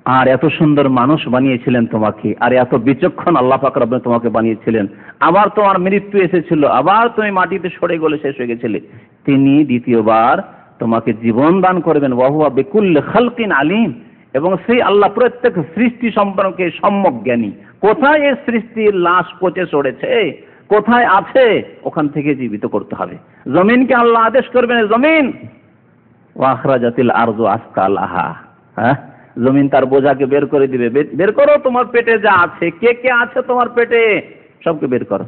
আর এত সুন্দর মানুষ বানিয়েছিলেন তোমাকে, আর এত বিচক্ষণ আল্লাহ পাক রব্বুল তোমাকে বানিয়েছিলেন, আবার তোমার মৃত্যু এসেছিল, আবার তুমি মাটিতে সরে গলে শেষ হয়ে গেছিলে, তিনি দ্বিতীয়বার তোমাকে জীবন দান করবেন। ওয়া হুয়া বিকুল্লি খালকিন আলিম, এবং সেই আল্লাহ প্রত্যেক সৃষ্টি সম্পর্কে সম্যক জ্ঞানী। কোথায় এই সৃষ্টির লাশ পচে সরেছে, কোথায় আছে, ওখান থেকে জীবিত করতে হবে। জমিনকে আল্লাহ আদেশ করবেন, জমিন ওয়া আখরাজাতিল আরযু আসকালাহা, হ্যাঁ, জমিন তার বোঝাকে বের করে দিবে, বের করো তোমার পেটে যা আছে, কে কে আছে তোমার পেটে, সবকে বের করো।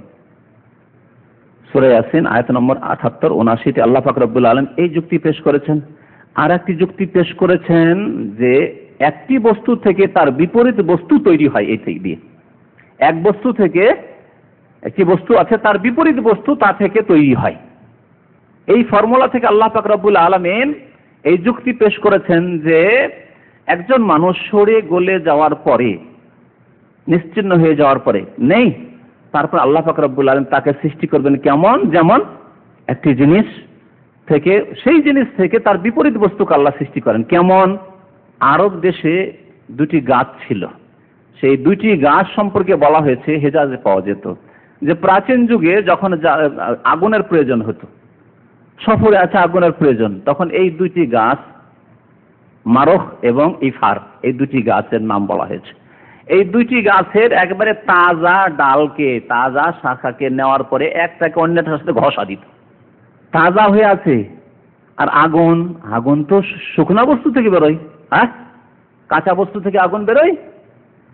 সূরা ইয়াসিন আয়াত নম্বর 78 79 আল্লাহ পাক রব্বুল আলামিন এই যুক্তি পেশ করেছেন। আর একটি যুক্তি পেশ করেছেন যে একটি বস্তু থেকে তার বিপরীত বস্তু তৈরি হয়, এই থেকে দিয়ে এক বস্তু থেকে, একটি বস্তু আছে তার বিপরীত বস্তু তা থেকে তৈরি হয়। এই ফর্মুলা থেকে আল্লাহ পাক রব্বুল আলামিন এই যুক্তি পেশ করেছেন যে একজন মানুষ সরে গলে যাওয়ার পরে, নিশ্চিহ্ন হয়ে যাওয়ার পরে নেই, তারপর আল্লাহ পাক রব্বুল আলামিন তাকে সৃষ্টি করবেন কেমন, যেমন একটি জিনিস থেকে, সেই জিনিস থেকে তার বিপরীত বস্তুকে আল্লাহ সৃষ্টি করেন কেমন। আরব দেশে দুটি গাছ ছিল, সেই দুটি গাছ সম্পর্কে বলা হয়েছে, হেজাজে পাওয়া যেত, যে প্রাচীন যুগে যখন আগুনের প্রয়োজন হতো, সফরে আছে আগুনের প্রয়োজন, তখন এই দুইটি গাছ, মারখ এবং ইফার, এই দুটি গাছের নাম বলা হয়েছে। এই দুইটি গাছের একবারে তাজা ডালকে, তাজা শাখাকে নেওয়ার পরে একটাকে অন্যটার সাথে ঘষা দিত, তাজা হয়ে আছে। আর আগুন, আগুন তো শুকনা বস্তু থেকে বেরোয়, হ্যাঁ, কাঁচা বস্তু থেকে আগুন বেরোয়,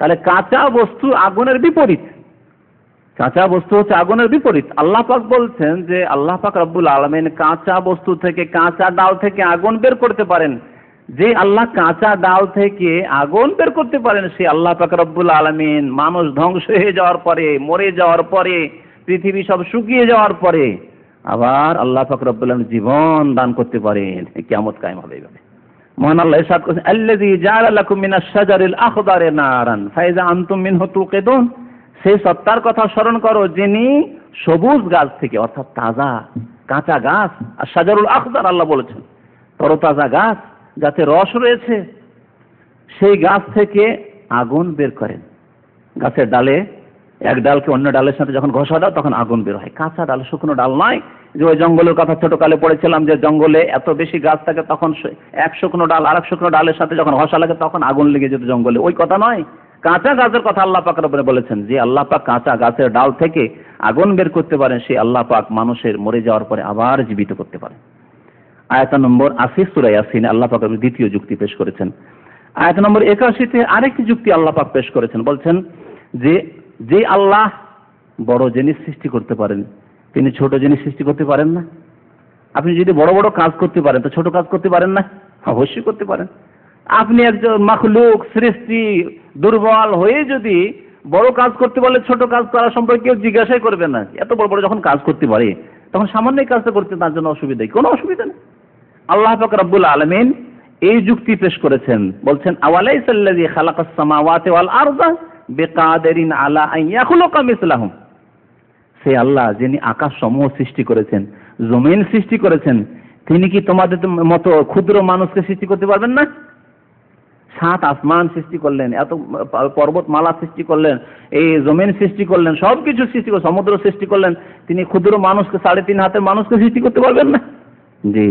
তাহলে কাঁচা বস্তু আগুনের বিপরীত, কাঁচা বস্তু হচ্ছে আগুনের বিপরীত। আল্লাহ পাক বলছেন যে আল্লাহ পাক রব্বুল আলামিন কাঁচা বস্তু থেকে, কাঁচা ডাল থেকে আগুন বের করতে পারেন। যে আল্লাহ কাঁচা ডাল থেকে আগুন বের করতে পারেন, সেই আল্লাহ পাক রব্বুল আলামিন মানুষ ধ্বংস হয়ে যাওয়ার পরে, মরে যাওয়ার পরে, পৃথিবী সব শুকিয়ে যাওয়ার পরে আবার আল্লাহ পাক রব্বুল আলামিন জীবন দান করতে পারেন, কিয়ামত কায়েম হবে এইভাবে। মহান আল্লাহ ইরশাদ করেছেন, আল্লাযী জাআলা লাকুম মিনাশ শাজারিল আখদারি নারান ফাইযা আনতুম মিনহু তুকিদুন, সেই সত্তার কথা স্মরণ করো যিনি সবুজ গাছ থেকে, অর্থাৎ তাজা কাঁচা গাছ, আর শাজারুল আখদার আল্লাহ বলেছেন তরতাজা গাছ, যাতে রস রয়েছে, সেই গাছ থেকে আগুন বের করেন। গাছের ডালে, এক ডালকে অন্য ডালের সাথে যখন ঘষা দাও তখন আগুন বের হয়, কাঁচা ডাল, শুকনো ডাল নয়। যে ওই জঙ্গলের কথা ছোটকালে পড়েছিলাম, যে জঙ্গলে এত বেশি গাছ থাকে, তখন এক শুকনো ডাল আর এক শুকনো ডালের সাথে যখন ঘষা লাগে তখন আগুন লেগে যেত জঙ্গলে, ওই কথা নয়। কাঁচা গাছের কথা আল্লাহ পাক রব্বুল বলেছেন, যে আল্লাহ পাক কাঁচা গাছের ডাল থেকে আগুন বের করতে পারেন, সেই আল্লাহ পাক মানুষের মরে যাওয়ার পরে আবার জীবিত করতে পারেন। আয়াত নম্বর 80 সূরা ইয়াসিনে আল্লাহ পাক দ্বিতীয় যুক্তি পেশ করেছেন। আয়াত নম্বর 81-তে আরেকটি যুক্তি আল্লাহ পাক পেশ করেছেন, বলছেন যে আল্লাহ বড় জিনিস সৃষ্টি করতে পারেন, তিনি ছোট জিনিস সৃষ্টি করতে পারেন না? আপনি যদি বড় বড় কাজ করতে পারেন তো ছোট কাজ করতে পারেন না? অবশ্যই করতে পারেন। আপনি একজন মাখলুক, সৃষ্টি, দুর্বল হয়ে যদি বড় কাজ করতে পারলে ছোট কাজ করা সম্পর্কে কেউ জিজ্ঞাসাই করবে না। এত বড় বড় যখন কাজ করতে পারে তখন সামান্য কাজটা করতে তার জন্য অসুবিধা, কোনো অসুবিধা নেই। আল্লাহ পাক রব্বুল আলামিন এই যুক্তি পেশ করেছেন, বলছেন আওয়ালাইসাল্লাযী খালাকাস সামাওয়াতি ওয়াল আরদা বিকাদিরিন আলা আন ইয়াখলুকা মিসলাহুম, সে আল্লাহ যিনি আকাশ সমূহ সৃষ্টি করেছেন, জমিন সৃষ্টি করেছেন, তিনি কি তোমাদের মতো ক্ষুদ্র মানুষকে সৃষ্টি করতে পারবেন না? 7 আসমান সৃষ্টি করলেন, এত পর্বতমালা সৃষ্টি করলেন, এই জমিন সৃষ্টি করলেন, সবকিছু সৃষ্টি করলেন, সমুদ্র সৃষ্টি করলেন, তিনি ক্ষুদ্র মানুষকে 3.5 হাতের মানুষকে সৃষ্টি করতে পারবেন না? জি,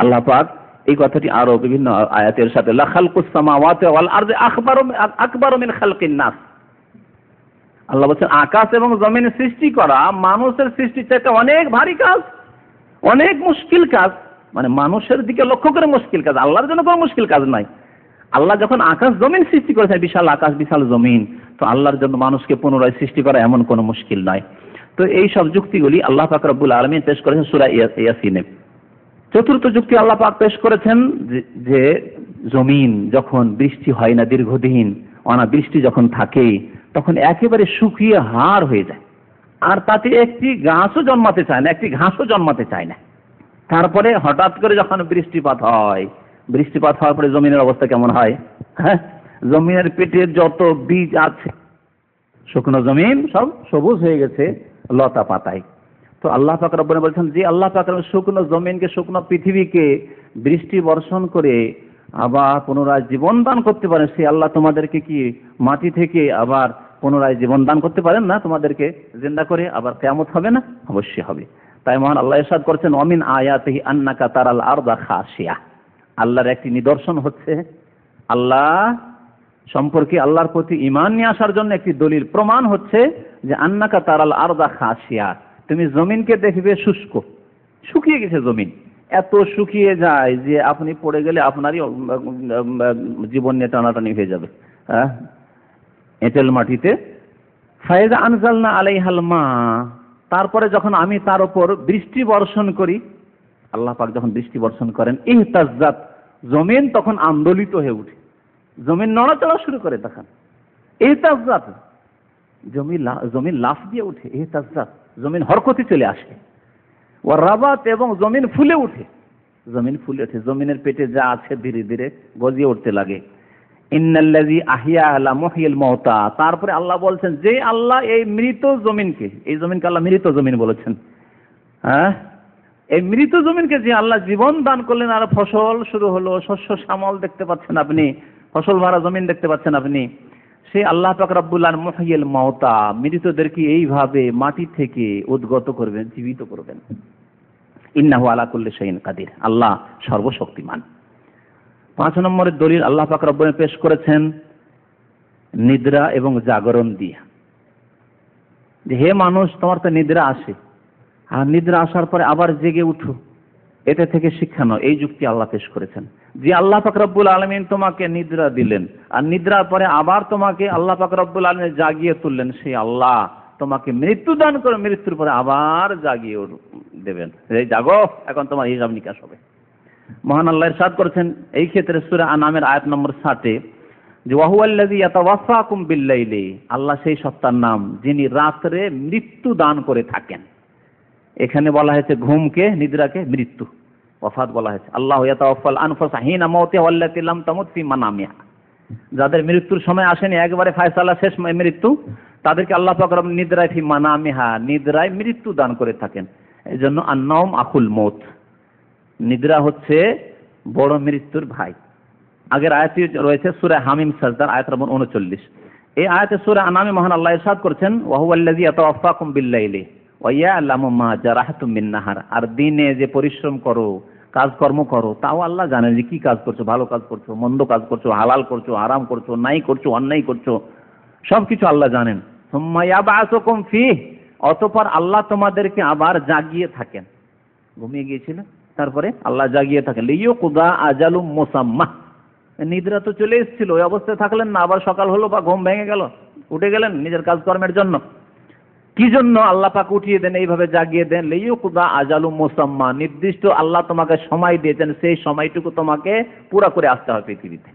আল্লাহ পাক এই কথাটি আরো বিভিন্ন আয়াতের সাথে লা খালকুস সামাওয়াতি ওয়াল আরদি আকবারু মিন খালকিন নাস, আল্লাহ বলছেন আকাশ এবং জমিন সৃষ্টি করা মানুষের সৃষ্টির চাইতে অনেক ভারী কাজ, অনেক মুশকিল কাজ। মানে মানুষের দিকে লক্ষ্য করে মুশকিল কাজ, আল্লাহর জন্য কোনো মুশকিল কাজ নাই। আল্লাহ যখন আকাশ জমিন সৃষ্টি করেছেন, বিশাল আকাশ বিশাল জমিন, তো আল্লাহর জন্য মানুষকে পুনরায় সৃষ্টি করা এমন কোনো মুশকিল নয়। তো এই সব যুক্তিগুলি আল্লাহ পাক রব্বুল আলামিন পেশ করেছেন সূরা ইয়াসিনে। চতুর্থ যুক্তি আল্লাহ পাক পেশ করেছেন যে জমিন যখন বৃষ্টি হয় না, দীর্ঘদিন অনাবৃষ্টি যখন থাকে তখন একেবারে শুকিয়ে হাড় হয়ে যায়, আর তাতে একটি ঘাসও জন্মাতে চায় না, তারপরে হঠাৎ করে যখন বৃষ্টিপাত হওয়ার পরে জমিনের অবস্থা কেমন হয়? হ্যাঁ, জমিনের পেটে যত বীজ আছে, শুকনো জমিন সব সবুজ হয়ে গেছে লতা পাতায়। তো আল্লাহ পাক রব্বুল আলামিন বলছেন যে আল্লাহ পাক শুকনো জমিনকে, শুকনো পৃথিবীকে বৃষ্টি বর্ষণ করে আবার পুনরায় জীবন দান করতে পারেন, সে আল্লাহ তোমাদেরকে কি মাটি থেকে আবার পুনরায় জীবন দান করতে পারেন না? তোমাদেরকে জিন্দা করে আবার কিয়ামত হবে না? অবশ্যই হবে। তাই মহান আল্লাহ ইরশাদ করেছেন ওয়ামিন আয়াতিহি আন্নাকা তারাল আরদা খাশিয়া, আল্লাহর একটি নিদর্শন হচ্ছে, আল্লাহ সম্পর্কে আল্লাহর প্রতি ঈমান নিয়ে আসার জন্য একটি দলিল প্রমাণ হচ্ছে যে আন্নাকা তারাল আরদা খাশিয়া, তুমি জমিনকে দেখবে শুষ্ক, শুকিয়ে গেছে জমিন, এত শুকিয়ে যায় যে আপনি পড়ে গেলে আপনারই জীবন নিয়ে টানাটানি হয়ে যাবে। হ্যাঁ, এঁটেল মাটিতে ফায়দা আনজালনা আলাইহাল মা, তারপরে যখন আমি তার উপর বৃষ্টি বর্ষণ করি, আল্লাহ পাক যখন বৃষ্টি বর্ষণ করেন, ইহতাজ্জাত, জমিন তখন আন্দোলিত হয়ে উঠে, জমিন নড়াচড়া শুরু করে, তখন ইহতাজ্জাত, জমিন লাফ দিয়ে উঠে, ইহতাজ্জাত, জমিন হরকতে চলে আসে, ওয়া রাবাত, এবং জমিন ফুলে ওঠে, জমিনের পেটে যা আছে ধীরে ধীরে গজিয়ে উঠতে লাগে। ইন্নাল্লাযী আহিয়া লা মুহয়িল মাউতা, তারপরে আল্লাহ বলছেন যে আল্লাহ এই মৃত জমিনকে, এই জমিনকে আল্লাহ মৃত জমিন বলেছেন। হ্যাঁ, এই মৃত জমিনকে যে আল্লাহ জীবন দান করলেন, আর ফসল শুরু হলো, শস্য শ্যামল দেখতে পাচ্ছেন আপনি, ফসল ভরা জমিন দেখতে পাচ্ছেন আপনি, সে আল্লাহ পাক রব্বুল আলামিন মুহয়িল মাউতা, মৃতদেরকে এইভাবে মাটি থেকে উদ্গত করবেন, জীবিত করবেন। ইন্নাহু আলা কুল্লি শাইইন কাদির, আল্লাহ সর্বশক্তিমান। 5 নম্বরের দলিল আল্লাহ পাক রব্বুল আলামিন পেশ করেছেন নিদ্রা এবং জাগরণ দিয়ে, যে হে মানুষ, তোমার তো নিদ্রা আসে, আর নিদ্রা আসার পরে আবার জেগে উঠো, এটা থেকে শিক্ষা নয়। এই যুক্তি আল্লাহ পেশ করেছেন যে আল্লাহ পাক রব্বুল আলামিন তোমাকে নিদ্রা দিলেন, আর নিদ্রার পরে আবার তোমাকে আল্লাহ পাক রব্বুল আলামিন জাগিয়ে তুললেন, সেই আল্লাহ তোমাকে মৃত্যু দান করে মৃত্যুর পরে আবার জাগিয়ে দেবেন, এই জাগো, এখন তোমার হিসাব নিকাশ হবে। মহান আল্লাহ ইরশাদ করেছেন এই ক্ষেত্রে সূরা আনামের আয়াত নম্বর 60 যে ওয়াহুয়াল্লাযী ইয়াতাওয়াফাকুম বিল্লাইলি, আল্লাহ সেই সত্তার নাম যিনি রাত্রে মৃত্যু দান করে থাকেন। এখানে বলা হয়েছে ঘুমকে, নিদ্রাকে মৃত্যু, ওয়াফাত বলা হয়েছে। আল্লাহু ইয়াতাওয়াফাল আনফুসা হিনা মাউতিহা ওয়াল্লাতী লাম তামুত ফি মানামিহা, যাদের মৃত্যুর সময় আসেনি, একবারে ফায়সালা শেষ মৃত্যু, তাদেরকে আল্লাহ পাক রব্বুল নিদ্রায় ফি মানামিহা, নিদ্রায় মৃত্যু দান করে থাকেন। এই জন্য আন-নাওম আখুল মউত, নিদ্রা হচ্ছে বড় মৃত্যুর ভাই। আগের আয়াতটি রয়েছে সূরা হামিম সাজদার আয়াত নম্বর 39। এই আয়াতে সূরা আনামে মহান আল্লাহ ইরশাদ করেছেন ওয়াহুয়াল্লাযী ইয়াতাওয়াফাকুম বিল্লাইলি ওয়া ইয়ালামু মা জারাহতুম মিন নাহার, আর দিনে যে পরিশ্রম করো, কাজকর্ম করো, তাও আল্লাহ জানেন যে কি কাজ করছো, ভালো কাজ করছো, মন্দ কাজ করছো, হালাল করছো, হারাম করছো, নাই করছো, অন্যায় করছো, সবকিছু আল্লাহ জানেন। সুম্মা ইয়াবআসুকুম ফীহ, অতঃপর আল্লাহ তোমাদেরকে আবার জাগিয়ে থাকেন। ঘুমিয়ে গিয়েছিলেন, তারপরে আল্লাহ জাগিয়ে থাকেন, লিইয়ুকদা আজালুম মুসাম্মা। নিদ্রা তো চলে এসেছিল, ওই অবস্থায় থাকলেন না, আবার সকাল হলো বা ঘুম ভেঙে গেল, উঠে গেলেন নিজের কাজকর্মের জন্য। কি জন্য আল্লাহ পাক উঠিয়ে দেন, এইভাবে জাগিয়ে দেন? লিইয়ুকদা আজালুম মুসাম্মা, নির্দিষ্ট আল্লাহ তোমাকে সময় দিয়েছেন, সেই সময়টুকু তোমাকে পুরা করে আসতে হবে পৃথিবীতে।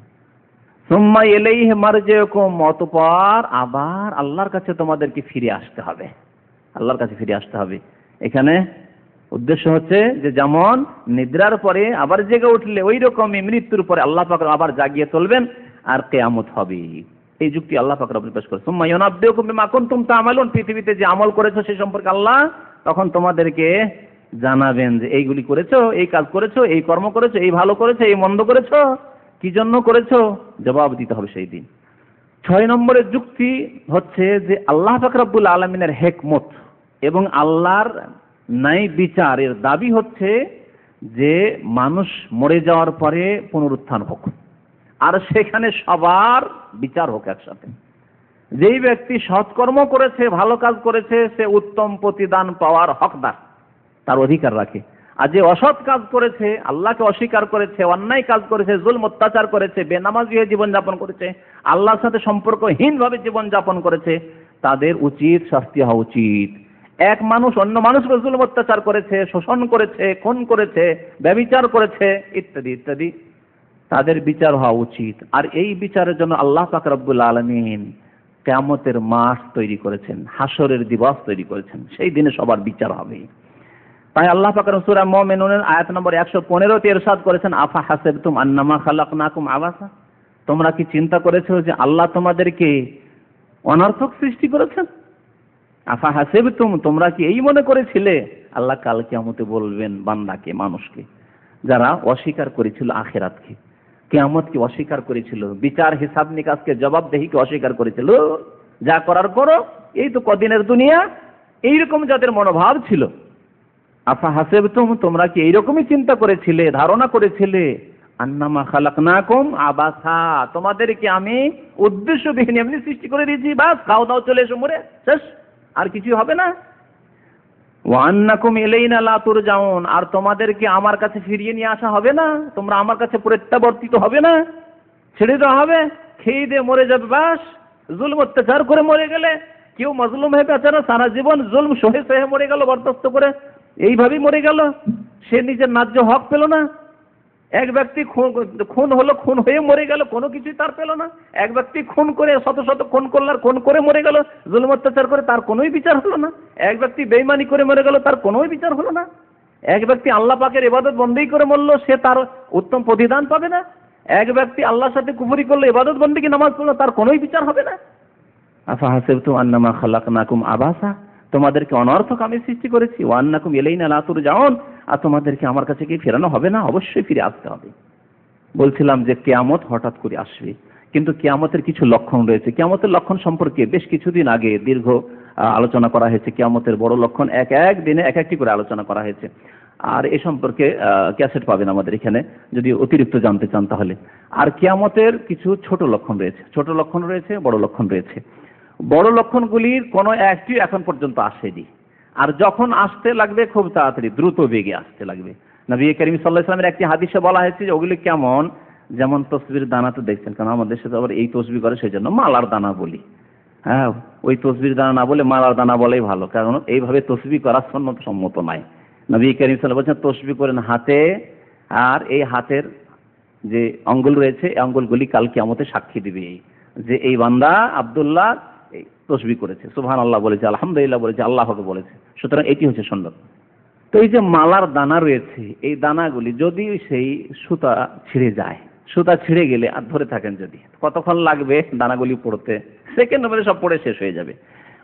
সুম্মা ইলাইহি মারজিউকুম, অতঃপর আবার আল্লাহর কাছে তোমাদেরকে ফিরে আসতে হবে, আল্লাহর কাছে ফিরে আসতে হবে। এখানে উদ্দেশ্য হচ্ছে যে যেমন নিদ্রার পরে আবার জেগে উঠলে ওই রকমই মৃত্যুর পরে আল্লাহ পাক আবার জাগিয়ে তুলবেন আর কিয়ামত হবে। এই যুক্তি আল্লাহ পাক রব্বুল পেশ করে। সুম্মা ইউনাব্বিউকুম বিমা কুনতুম তা'মালুন, পৃথিবীতে যে আমল করেছো সেই সম্পর্কে আল্লাহ তখন তোমাদেরকে জানাবেন যে এইগুলি করেছো, এই কাজ করেছো, এই কর্ম করেছো, এই ভালো করেছো, এই মন্দ করেছো, কি জন্য করেছো, জবাব দিতে হবে সেই দিন। 6 নম্বরের যুক্তি হচ্ছে যে আল্লাহ পাক রব্বুল আলামিনের হিকমত এবং আল্লাহর ন্যায় বিচারের দাবি হচ্ছে যে মানুষ মরে যাওয়ার পরে পুনরুত্থান হোক, আর সেখানে সবার বিচার হোক একসাথে। যেই ব্যক্তি সৎকর্ম করেছে, ভালো কাজ করেছে, সে উত্তম প্রতিদান পাওয়ার হকদার, তার অধিকার রাখে। আর যে অসৎ কাজ করেছে, আল্লাহকে অস্বীকার করেছে, অন্যায় কাজ করেছে, জুলম অত্যাচার করেছে, বেনামাজি হয়ে জীবনযাপন করেছে, আল্লাহর সাথে সম্পর্কহীনভাবে জীবনযাপন করেছে, তাদের উচিত শাস্তি হওয়া উচিত। এক মানুষ অন্য মানুষকে জুলম অত্যাচার করেছে, শোষণ করেছে, খুন করেছে, ব্যভিচার করেছে, ইত্যাদি ইত্যাদি, তাদের বিচার হওয়া উচিত। আর এই বিচারের জন্য আল্লাহ পাক রব্বুল আলামিন কিয়ামতের মাঠ তৈরি করেছেন, হাসরের দিবস তৈরি করেছেন, সেই দিনে সবার বিচার হবে। তাই আল্লাহ পাক সূরা মুমিনুনের আয়াত নম্বর 115 তে ইরশাদ করেছেন, আফা হাসিবতুম আন্নামা খালাকনাকুম আবাসা, তোমরা কি চিন্তা করেছো যে আল্লাহ তোমাদেরকে অনর্থক সৃষ্টি করেছেন? আফা হাসিবতুম, তোমরা কি এই মনে করেছিলে? আল্লাহ কাল কিয়ামতে বলবেন বান্দাকে, মানুষকে, যারা অস্বীকার করেছিল আখিরাতকে, কিয়ামতকে অস্বীকার করেছিল, বিচার হিসাব নিকাশকে, জবাবদেহিকে অস্বীকার করেছিল, যা করার করো, এই তো কদিনের দুনিয়া, এইরকম যাদের মনোভাব ছিল, আফা হাসিবতুম, তোমরা কি এইরকমই চিন্তা করেছিলে, ধারণা করেছিলে, আন্নামা খালাকনাকুম আবাসা, তোমাদেরকে আমি উদ্দেশ্যবিহীন এমনি সৃষ্টি করে দিয়েছি, বাস খাও দাও চলে এসো মরে শেষ, আর কিছু হবে না। ওয়া আন্নাকুম ইলাইনা লা তুরজাউন, আর তোমাদেরকে আমার কাছে ফিরিয়ে নিয়ে আসা হবে না, তোমরা আমার কাছে প্রত্যাবর্তিত হবে না, ছেড়ে দেওয়া হবে, খেয়ে দিয়ে মরে যাবে, বাস। জুলম অত্যাচার করে মরে গেলে, কেউ মজলুম হয়ে বেচারা সারা জীবন জুলম সহে সহে মরে গেল, বরদাস্ত করে এইভাবেই মরে গেল, সে নিজের ন্যায্য হক পেল না। এক ব্যক্তি খুন হলো, খুন হয়ে মরে গেল, কোনো কিছুই তার পেল না। এক ব্যক্তি খুন করে শত শত খুন করল, আর খুন করে মরে গেল, জুলম অত্যাচার করে, তার কোনোই বিচার হলো না। এক ব্যক্তি বেঈমানি করে মরে গেল, তার কোনোই বিচার হলো না। এক ব্যক্তি আল্লাহ পাকের ইবাদত বন্দেগী করে মরল, সে তার উত্তম প্রতিদান পাবে না। এক ব্যক্তি আল্লাহর সাথে কুফরি করলো, ইবাদত বন্দেগী নামাজ পড়লো, তার কোনোই বিচার হবে না। আফা হাসিবতুম আন্নামা খালাকনাকুম আবাসা, তোমাদেরকে অনর্থক আমি সৃষ্টি করেছি, ওয়া আন্নাকুম ইলাইনা লা তুরজাউন, আর তোমাদেরকে আমার কাছে কি ফেরানো হবে না? অবশ্যই ফিরে আসতে হবে। বলছিলাম যে কিয়ামত হঠাৎ করে আসবে, কিন্তু কিয়ামতের কিছু লক্ষণ রয়েছে। কিয়ামতের লক্ষণ সম্পর্কে বেশ কিছুদিন আগে দীর্ঘ আলোচনা করা হয়েছে। কিয়ামতের বড় লক্ষণ এক এক দিনে এক একটি করে আলোচনা করা হয়েছে, আর এ সম্পর্কে ক্যাসেট পাবেন আমাদের এখানে যদি অতিরিক্ত জানতে চান তাহলে। আর কিয়ামতের কিছু ছোট লক্ষণ রয়েছে, ছোট লক্ষণ রয়েছে, বড় লক্ষণ রয়েছে। বড় লক্ষণগুলির কোনো একটি এখন পর্যন্ত আসেনি, আর যখন আসতে লাগবে খুব তাড়াতাড়ি দ্রুত বেগে আসতে লাগবে। নবী করিম সাল্লাল্লাহু আলাইহি ওয়াসাল্লামের একটি হাদিসে বলা হয়েছে যে ওগুলি কেমন, যেমন তসবির দানা তো দেখছেন, কারণ আমাদের সাথে আবার এই তসবি করে, সেই জন্য মালার দানা বলি। হ্যাঁ, ওই তসবির দানা না বলে মালার দানা বলেই ভালো, কারণ এইভাবে তসবি করা সম্মত নয়। নবী করিম সাল্লাল্লাহু আলাইহি ওয়াসাল্লাম বলছেন তসবি করেন হাতে, আর এই হাতের যে আঙ্গুল রয়েছে এই আঙ্গুলগুলি কাল কিয়ামতে সাক্ষী দিবে যে এই বান্দা আব্দুল্লাহ তসবি করেছে, সুবহানাল্লাহ বলেছে, আলহামদুলিল্লাহ বলেছে, আল্লাহকে বলেছে। সুতরাং এটি হচ্ছে সুন্নাত। তো এই যে মালার দানা রয়েছে, এই দানাগুলি যদি সেই সুতা ছিঁড়ে যায়, সুতা ছিঁড়ে গেলে আর ধরে থাকেন যদি, কতক্ষণ লাগবে দানাগুলি পড়তে? সেকেন্ড মধ্যে সব পড়ে শেষ হয়ে যাবে।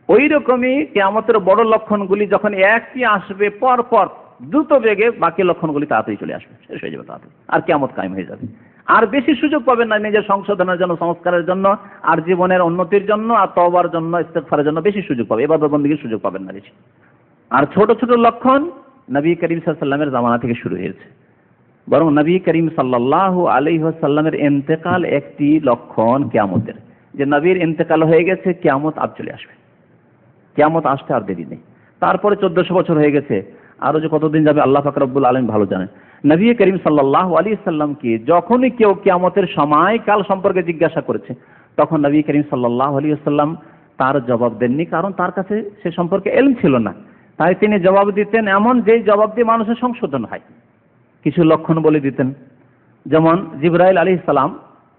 ওই রকমই কিয়ামতের বড় লক্ষণগুলি যখন একটি আসবে পর পর দ্রুত বেগে, বাকি লক্ষণগুলি তাড়াতাড়ি চলে আসবে, শেষ হয়ে যাবে তাড়াতাড়ি, আর কিয়ামত কায়েম হয়ে যাবে। আর বেশি সুযোগ পাবেন না নিজের সংশোধনের জন্য, সংস্কারের জন্য, আর জীবনের উন্নতির জন্য, আর তওবার জন্য, ইস্তেগফারের জন্য বেশি সুযোগ পাবে, ইবাদত বন্দেগীর সুযোগ পাবেন না বেশি। আর ছোট ছোট লক্ষণ নবী করিম সাল্লাল্লাহু আলাইহি ওয়াসাল্লামের জামানা থেকে শুরু হয়েছে, বরং নবী করিম সাল্লাল্লাহু আলাইহি ওয়াসাল্লামের ইন্তেকাল একটি লক্ষণ কিয়ামতের, যে নবীর ইন্তেকাল হয়ে গেছে, কিয়ামত আজ চলে আসবে, কিয়ামত আসতে আর দেরি নেই। তারপরে 1400 বছর হয়ে গেছে, আরো যে কতদিন যাবে আল্লাহ পাক রব্বুল আলামিন ভালো জানেন। নবী করিম সাল্লাল্লাহু আলাইহি সাল্লামকে যখনই কেউ কিয়ামতের সময়কাল সম্পর্কে জিজ্ঞাসা করেছে, তখন নবী করিম সাল্লাল্লাহু আলাইহি সাল্লাম তার জবাব দেননি, কারণ তার কাছে সে সম্পর্কে ইলম ছিল না। তাই তিনি জবাব দিতেন এমন যেই জবাব দিয়ে মানুষের সংশোধন হয়। কিছু লক্ষণ বলে দিতেন, যেমন জিবরাইল আলাইহিস সালাম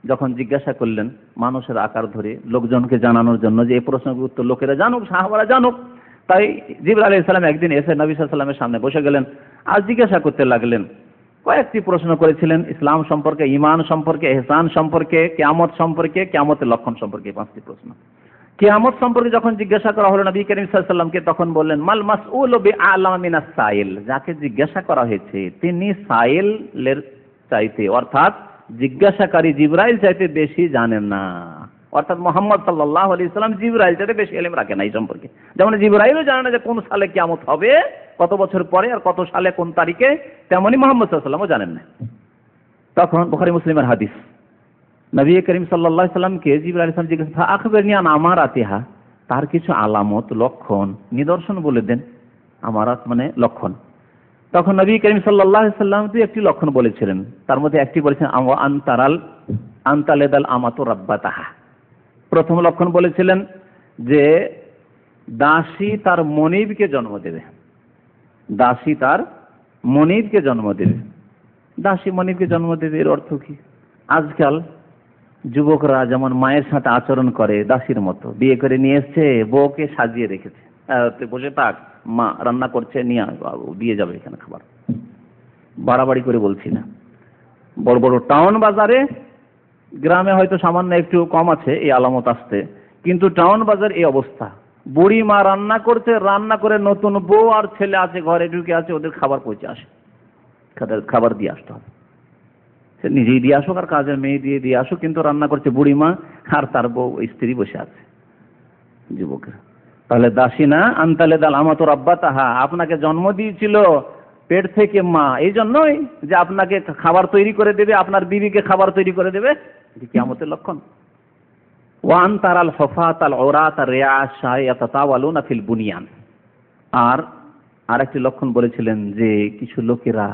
যখন জিজ্ঞাসা করলেন মানুষের আকার ধরে লোকজনকে জানানোর জন্য যে এই প্রশ্নের উত্তর লোকেরা জানুক, সাহাবারা জানুক, তাই জিবরাইল আলাইহিস সালাম একদিন এসে নবী সাল্লাল্লাহু আলাইহি ওয়াসাল্লামের সামনে বসে গেলেন আর জিজ্ঞাসা করতে লাগলেন। কয়েকটি প্রশ্ন করেছিলেন, ইসলাম সম্পর্কে, ঈমান সম্পর্কে, ইহসান সম্পর্কে, কিয়ামত সম্পর্কে, কিয়ামতের লক্ষণ সম্পর্কে, 5টি প্রশ্ন। কিয়ামত সম্পর্কে যখন জিজ্ঞাসা করা হলো নবী করিম সাল্লাল্লাহু আলাইহি ওয়াসাল্লামকে, তখন বললেন মাল মাসউলু বিআলামা মিনাস সাইল, যাকে জিজ্ঞাসা করা হয়েছে তিনি সাইলের চাইতে, অর্থাৎ জিজ্ঞাসাকারী জিবরাইল চাইতে বেশি জানেন না। অর্থাৎ মুহাম্মদ সাল্লাল্লাহু আলাইহি ওয়াসাল্লাম জিবরাইল চাইতে বেশি ইলম রাখেন এই সম্পর্কে। যেমন জিবরাইলও জানে না যে কোন সালে কিয়ামত হবে, কত বছর পরে আর কত সালে কোন তারিখে, তেমনি মুহাম্মদ সাল্লাল্লাহু আলাইহি ওয়াসাল্লামও জানেন না। তখন বুখারী মুসলিমের হাদিস, নবী করিম সাল্লাল্লাহু আলাইহি ওয়াসাল্লামকে জিবরাইল আলাইহিস সালাম জিজ্ঞাসা আখবিরনি আন আমারাতিহা, তার কিছু আলামত, লক্ষণ, নিদর্শন বলে দেন। আমারাত মানে লক্ষণ। তখন নবী করিম সাল্লাল্লাহু আলাইহি ওয়াসাল্লাম একটি লক্ষণ বলেছিলেন, তার মধ্যে একটি বলেছেন আনতালেদাল আমাতু রাব্বাতাহা। প্রথম লক্ষণ বলেছিলেন যে দাসী তার মনিবকে জন্ম দেবে। দাসী তার মনিবকে জন্ম দেবে। দাসী মনিবকে জন্ম দেবে, এর অর্থ কি? আজকাল যুবকরা যেমন মায়ের সাথে আচরণ করে দাসীর মতো, বিয়ে করে নিয়ে এসছে, বউকে সাজিয়ে রেখেছে, তুই বসে থাক, মা রান্না করছে, নিয়ে দিয়ে যাবে এখানে খাবার। বাড়াবাড়ি করে বলছি না, বড় বড় টাউন বাজারে, গ্রামে হয়তো সামান্য একটু কম আছে এই আলামত আসতে, কিন্তু টাউন বাজার এই অবস্থা। বুড়ি মা রান্না করছে, রান্না করে নতুন বউ আর ছেলে আছে ঘরে ঢুকে আছে, ওদের খাবার পৌঁছে আসে, খাবার দিয়ে আসতে হবে। সে নিজেই দিয়ে আসুক আর কাজের মেয়ে দিয়ে আসুক, কিন্তু রান্না করছে বুড়ি মা আর তার বউ স্ত্রী বসে আছে, যুবকের। তাহলে দাসী না, আনতালেদাল আমাতু রাব্বাতাহা, আপনাকে জন্ম দিয়েছিল পেট থেকে মা, এই জন্যই যে আপনাকে খাবার তৈরি করে দেবে, আপনার বিবিকে খাবার তৈরি করে দেবে। এটি কিয়ামতের লক্ষণ। One তারাল হুফাতাল উরাত Riyasha ইয়াতাতাওয়ালুনা feel বুনিয়ান। আর আরেকটি লক্ষণ বলেছিলেন যে কিছু লোকেরা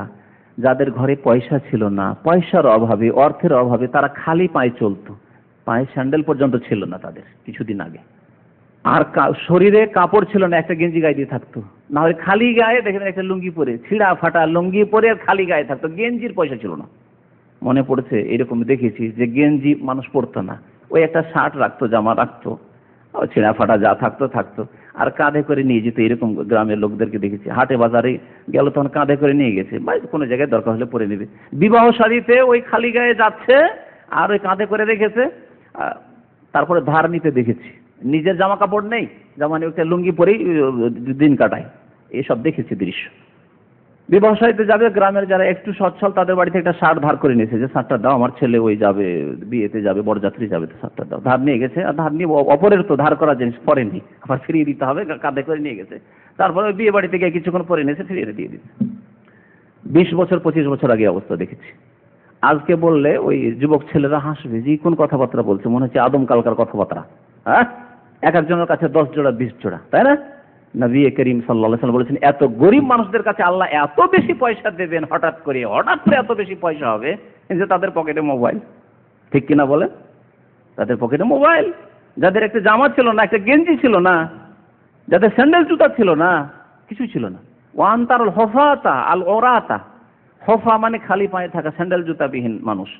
যাদের ঘরে পয়সা ছিল না, পয়সার অভাবে, অর্থের অভাবে তারা খালি পায়ে চলতো, পায়ে স্যান্ডেল পর্যন্ত ছিল না তাদের কিছুদিন আগে, আর শরীরে কাপড় ছিল না, একটা গেঞ্জি গায়ে দিয়ে থাকতো, না হলে খালি গায়ে দেখেন একটা লুঙ্গি পরে, ছিঁড়া ফাটা লুঙ্গি পরে আর খালি গায়ে থাকতো, গেঞ্জির পয়সা ছিল না। মনে পড়েছে এরকম দেখেছি যে গেঞ্জি মানুষ পরতো না, ওই একটা শার্ট রাখতো, জামা রাখতো, ছিঁড়া ফাটা যা থাকতো আর কাঁধে করে নিয়ে যেত। এরকম গ্রামের লোকদেরকে দেখেছি, হাটে বাজারে গেল তখন কাঁধে করে নিয়ে গেছে, বা কোনো জায়গায় দরকার হলে পরে নেবে। বিবাহ শাড়িতে ওই খালি গায়ে যাচ্ছে আর ওই কাঁধে করে রেখেছে। তারপরে ধার নিতে দেখেছি, নিজের জামা কাপড় নেই, জামা নিয়ে একটা লুঙ্গি পরেই দিন কাটায়, এসব দেখেছি দৃশ্য। বিবাহ শাড়িতে যাবে, গ্রামের যারা একটু সচ্ছল তাদের বাড়িতে একটা শার্ট ধার করে নিয়েছে, যে শার্টটা দাও, আমার ছেলে ওই যাবে বিয়েতে যাবে, বরযাত্রী যাবে, তো শার্টটা দাও। ধার নিয়ে গেছে, আর ধার নিয়ে অপরের তো ধার করা জিনিস পরেনি, আবার ফিরিয়ে দিতে হবে, কাঁধে করে নিয়ে গেছে। তারপরে ওই বিয়ে বাড়িতে গিয়ে কিছুক্ষণ পরে নিয়েছে, ফিরিয়ে দিয়ে দিচ্ছে। 20 বছর 25 বছর আগে অবস্থা দেখেছি। আজকে বললে ওই যুবক ছেলেরা হাসবে, যে কোন কথাবার্তা বলছে, মনে হচ্ছে আদম কালকার কথাবার্তা। হ্যাঁ, এক একজনের কাছে 10 জোড়া 20 জোড়া, তাই না? নবী করিম সাল্লাল্লাহু আলাইহি ওয়াসাল্লাম বলেছেন এত গরিব মানুষদের কাছে আল্লাহ এত বেশি পয়সা দেবেন, হঠাৎ করে এত বেশি পয়সা হবে যে তাদের পকেটে মোবাইল। ঠিক কিনা বলে? তাদের পকেটে মোবাইল, যাদের একটা জামা ছিল না, একটা গেঞ্জি ছিল না, যাদের স্যান্ডেল জুতা ছিল না, কিছু ছিল না। ওয়ান তারুল হুফাতা আল উরাতা, হুফা মানে খালি পায়ে থাকা, স্যান্ডেল জুতাবিহীন মানুষ,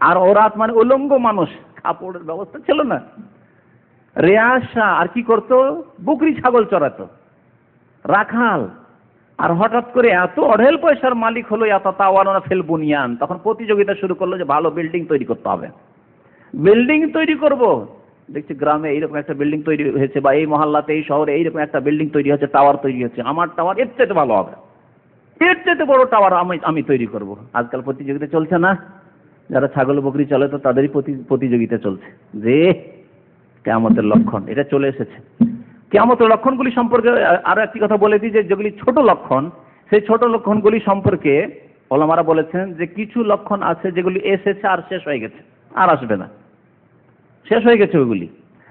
আর উরাত মানে উলঙ্গ মানুষ, কাপড়ের ব্যবস্থা ছিল না। রিয়াশা, আর কি করতো? বকরি ছাগল চড়াতো, রাখাল। আর হঠাৎ করে এত অঢেল পয়সার মালিক হলো, ইয়াতাতাওয়ালুনা ফিল বুনিয়ান, তখন প্রতিযোগিতা শুরু করলো যে ভালো বিল্ডিং তৈরি করতে হবে, বিল্ডিং তৈরি করব। দেখছি গ্রামে এইরকম একটা বিল্ডিং তৈরি হয়েছে, বা এই মহল্লাতে, এই শহরে এইরকম একটা বিল্ডিং তৈরি হচ্ছে, টাওয়ার তৈরি হচ্ছে, আমার টাওয়ার এর চেয়ে ভালো হবে, এর চেয়ে বড় টাওয়ার আমি তৈরি করব। আজকাল প্রতিযোগিতা চলছে না? যারা ছাগল বকরি চলে তো তাদেরই প্রতিযোগিতা চলছে। যে কিয়ামতের লক্ষণ এটা চলে এসেছে। কিয়ামতের লক্ষণগুলি সম্পর্কে আরো একটি কথা বলে দিই, যে যেগুলি ছোট লক্ষণ, সেই ছোট লক্ষণগুলি সম্পর্কে ওলামারা বলেছেন যে কিছু লক্ষণ আছে যেগুলি এসেছে আর শেষ হয়ে গেছে, আর আসবে না, শেষ হয়ে গেছে ওইগুলি।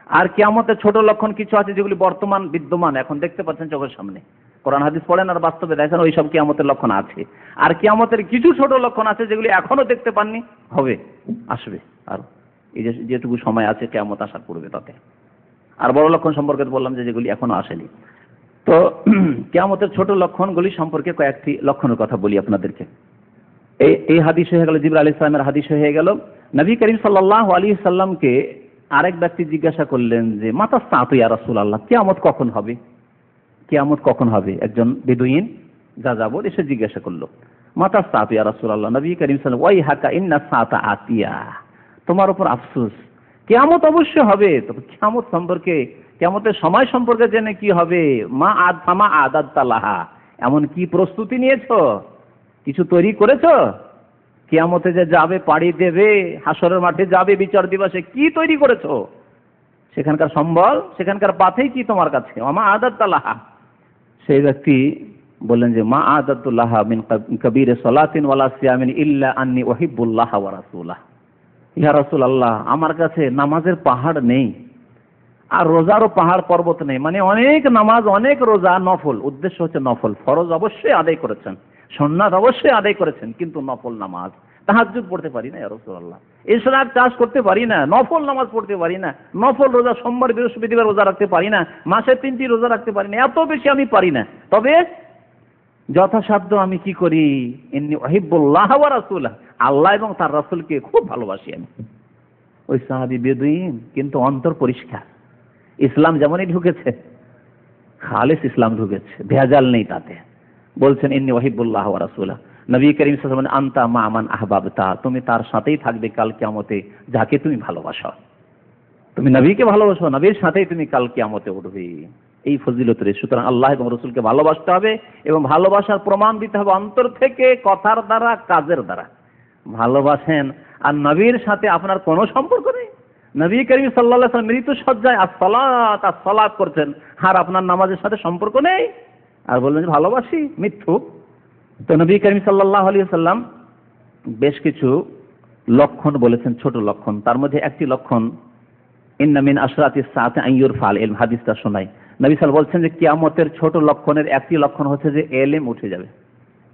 আর কিয়ামতের ছোট লক্ষণ কিছু আছে যেগুলি বর্তমান বিদ্যমান, এখন দেখতে পাচ্ছেন চোখের সামনে, কোরআন হাদিস পড়েন আর বাস্তবে দেখেন ওই সব কিয়ামতের লক্ষণ আছে। আর কিয়ামতের কিছু ছোট লক্ষণ আছে যেগুলি এখনো দেখতে পাননি, হবে, আসবে। আর এই যেটুকু সময় আছে কিয়ামত আসার পূর্বে তাতে। আর বড় লক্ষণ সম্পর্কে বললাম যে যেগুলি এখনো আসেনি। তো কিয়ামতের ছোট লক্ষণগুলি সম্পর্কে কয়েকটি লক্ষণের কথা বলি আপনাদেরকে। এই হাদিস হয়ে গেল, জিবরাইল আলাইহিস সালামের হাদিস হয়ে গেল। নবী করিম সাল্লাল্লাহু আলাইহি সাল্লামকে আরেক ব্যক্তি জিজ্ঞাসা করলেন যে মাতা সাতু ইয়া রাসূলুল্লাহ, কিয়ামত কখন হবে, কিয়ামত কখন হবে? একজন বেদুইন যাযাবর এসে জিজ্ঞাসা করলো, মাতা সাতু ইয়া রাসূলুল্লাহ। নবী করিম সাল্লাল্লাহু আলাইহি ওয়াসাল্লাম, ওয়াই হাকা ইন্না সাতা আতিয়া, তোমার উপর আফসোস, কিয়ামত অবশ্যই হবে। তবে কিয়ামত সম্পর্কে, কিয়ামতের সময় সম্পর্কে জেনে কি হবে? ফামা আদাত্তা লাহা, এমন কি প্রস্তুতি নিয়েছো, কিছু তৈরি করেছো? কিয়ামতে যে যাবে, পাড়ি দেবে, হাসরের মাঠে যাবে বিচার দিবসে, কি তৈরি করেছো? সেখানকার সম্বল, সেখানকার পাথেই কি তোমার কাছে? মা আদাত্তা লাহা। সেই ব্যক্তি বললেন যে মা আদাতুল্লাহ মিন কবীর সালাতিন ওয়ালা সিয়ামিন ইল্লা আন্নী উহিব্বুল্লাহ ওয়া রাসূলাহ। ইয়া রাসূলুল্লাহ, আমার কাছে নামাজের পাহাড় নেই আর রোজারও পাহাড় পর্বত নেই। মানে অনেক নামাজ, অনেক রোজা নফল, উদ্দেশ্য হচ্ছে নফল। ফরজ অবশ্যই আদায় করেছেন, সুন্নাত অবশ্যই আদায় করেছেন, কিন্তু নফল নামাজ, তাহাজ্জুদ পড়তে পারি না ইয়া রাসূলুল্লাহ, ইশরাক চাষ করতে পারি না, নফল নামাজ পড়তে পারি না, নফল রোজা সোমবার বৃহস্পতিবার রোজা রাখতে পারি না, মাসে 3টি রোজা রাখতে পারি না, এত বেশি আমি পারি না। তবে যথাসাধ্য আমি কি করি? ইন্নী উহিব্বুল্লাহ ওয়া রাসূলাহ, আল্লাহ এবং তার রাসূলকে খুব ভালোবাসি আমি। ওই সাহাবী বেদুইন, কিন্তু অন্তর পরিষ্কার, ইসলাম যেমনই ঢুকেছে, খালেস ইসলাম ঢুকেছে, ভেজাল নেই তাতে। বলছেন ইন্নী উহিব্বুল্লাহ ওয়া রাসূলাহ। নবী করিম সাল্লাল্লাহু আলাইহি ওয়াসাল্লাম, আনতা মা মান আহবাবতা, তুমি তার সাথেই থাকবে কাল কিয়ামতে যাকে তুমি ভালোবাসো। তুমি নবীকে ভালোবাসো, নবীর সাথেই তুমি কাল কিয়ামতে উঠবে। এই ফজিলতের। সুতরাং আল্লাহ এবং রাসূলকে ভালোবাসতে হবে এবং ভালোবাসার প্রমাণ দিতে হবে অন্তর থেকে, কথার দ্বারা, কাজের দ্বারা। ভালোবাসেন আর নবীর সাথে আপনার কোনো সম্পর্ক নেই। নবী করিম সাল্লাল্লাহু আলাইহি ওয়াসাল্লাম মৃত্যু সজ্জায় আসসালাত করছেন, আর আপনার নামাজের সাথে সম্পর্ক নেই, আর বললেন যে ভালোবাসি, মিথ্যুক। তো নবী করিম সাল্লাল্লাহু আলাইহি ওয়াসাল্লাম বেশ কিছু লক্ষণ বলেছেন, ছোট লক্ষণ। তার মধ্যে একটি লক্ষণ, ইন্না মিন আশরাতিস সাআতি আন ইউরফাল ইলম, হাদিসটা শোনাই। নবী সাল্লাল্লাহু বলছেন যে কিয়ামতের ছোট লক্ষণের একটি লক্ষণ হচ্ছে যে ইলম উঠে যাবে।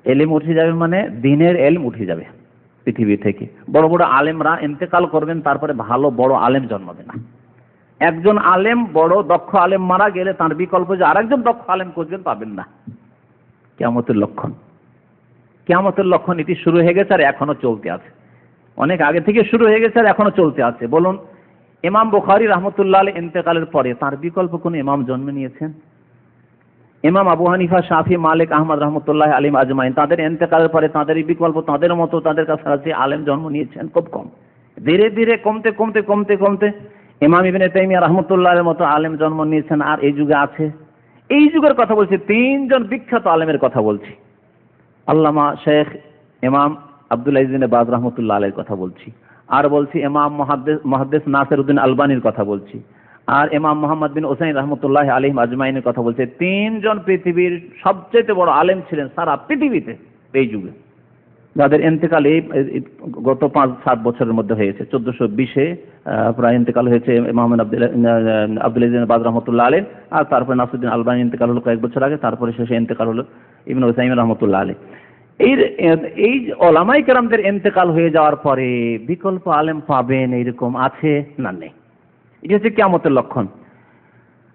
ইলম উঠে যাবে মানে দ্বীনের ইলম উঠে যাবে পৃথিবী থেকে। বড় বড় আলেমরা ইন্তেকাল করবেন, তারপরে ভালো বড় আলেম জন্মাবে না। একজন আলেম, বড় দক্ষ আলেম মারা গেলে তার বিকল্প যে আরেকজন দক্ষ আলেম খুঁজবেন, পাবেন না। কিয়ামতের লক্ষণ, কিয়ামতের লক্ষণ এটি শুরু হয়ে গেছে আর এখনো চলতে আছে। অনেক আগে থেকে শুরু হয়ে গেছে আর এখনো চলতে আছে। বলুন, ইমাম বুখারী রাহমাতুল্লাহ আলাইহি ইন্তেকালের পরে তার বিকল্প কোন ইমাম জন্ম নিয়েছেন? ইমাম আবু হানিফা, শাফি, মালিক, আহমদ রাহমাতুল্লাহ আলাইহিম আজমাইন, তাদের ইন্তেকালের পরে তাদেরই বিকল্প, তাদের মতো তাদের কাছে আছে আলেম জন্ম নিয়েছেন খুব কম। ধীরে ধীরে কমতে কমতে কমতে কমতে ইমাম ইবনে তাইমিয়া রাহমাতুল্লাহের মতো আলেম জন্ম নিয়েছেন, আর এই যুগে আছে। এই যুগের কথা বলছি, 3 জন বিখ্যাত আলেমের কথা বলছি। আল্লামা শেখ ইমাম আব্দুল আজিজ ইবনে বাজ রাহমাতুল্লাহ আলাইহির কথা বলছি, আর বলছি ইমাম মুহাদ্দিস নাসিরউদ্দিন আলবানির কথা বলছি, আর ইমাম মুহাম্মদ বিন হুসাইন রাহমাতুল্লাহ আলাইহিম আজমাইনের কথা বলছি। 3 জন পৃথিবীর সবচেয়ে বড় আলেম ছিলেন সারা পৃথিবীতে এই যুগে, যাদের ইন্তেকাল এই গত 5-7 বছরের মধ্যে হয়েছে। 1420-এ প্রায় ইন্তেকাল হয়েছে ইমাম আব্দুল আজিজ ইবনে বাজ রাহমাতুল্লাহ আলাইহি, আর তারপরে নাসিরউদ্দিন আলবানি ইন্তেকাল হলো কয়েক বছর আগে, তারপরে শেষে ইন্তেকাল হলো ইবনে হুসাইন রাহমাতুল্লাহ আলাইহি। এই ওলামায়ে কেরামদের ইন্তেকাল হয়ে যাওয়ার পরে বিকল্প আলেম পাবেন এরকম আছে না? নেই। এটা হচ্ছে কিয়ামতের লক্ষণ।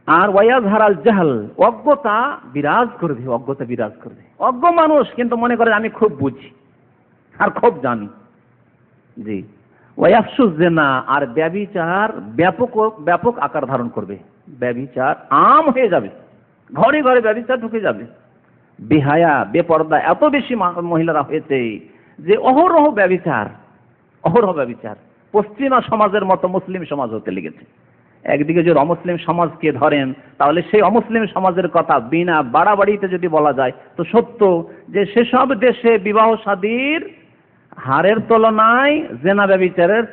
আর ওয়ায়াজহারাল জাহল, অজ্ঞতা বিরাজ করবে, অজ্ঞতা বিরাজ করবে। অজ্ঞ মানুষ কিন্তু মনে করে আমি খুব বুঝি আর খুব জানি। জি। ওয়ায়াফসুজ জিনা, আর ব্যভিচার ব্যাপক আকার ধারণ করবে। ব্যভিচার আম হয়ে যাবে, ঘরে ঘরে ব্যভিচার ঢুকে যাবে। বেহায়া, বেপর্দা এত বেশি মহিলারা হয়েছে যে অহরহ ব্যভিচার, অহরহ ব্যভিচার। পশ্চিমা সমাজের মতো মুসলিম সমাজ হতে লেগেছে। একদিকে যদি অমুসলিম সমাজকে ধরেন, তাহলে সেই অমুসলিম সমাজের কথা বিনা বাড়াবাড়িতে যদি বলা যায় তো সত্য যে সেসব দেশে বিবাহ শাদীর হারের তুলনায় জেনা ব্যভিচারের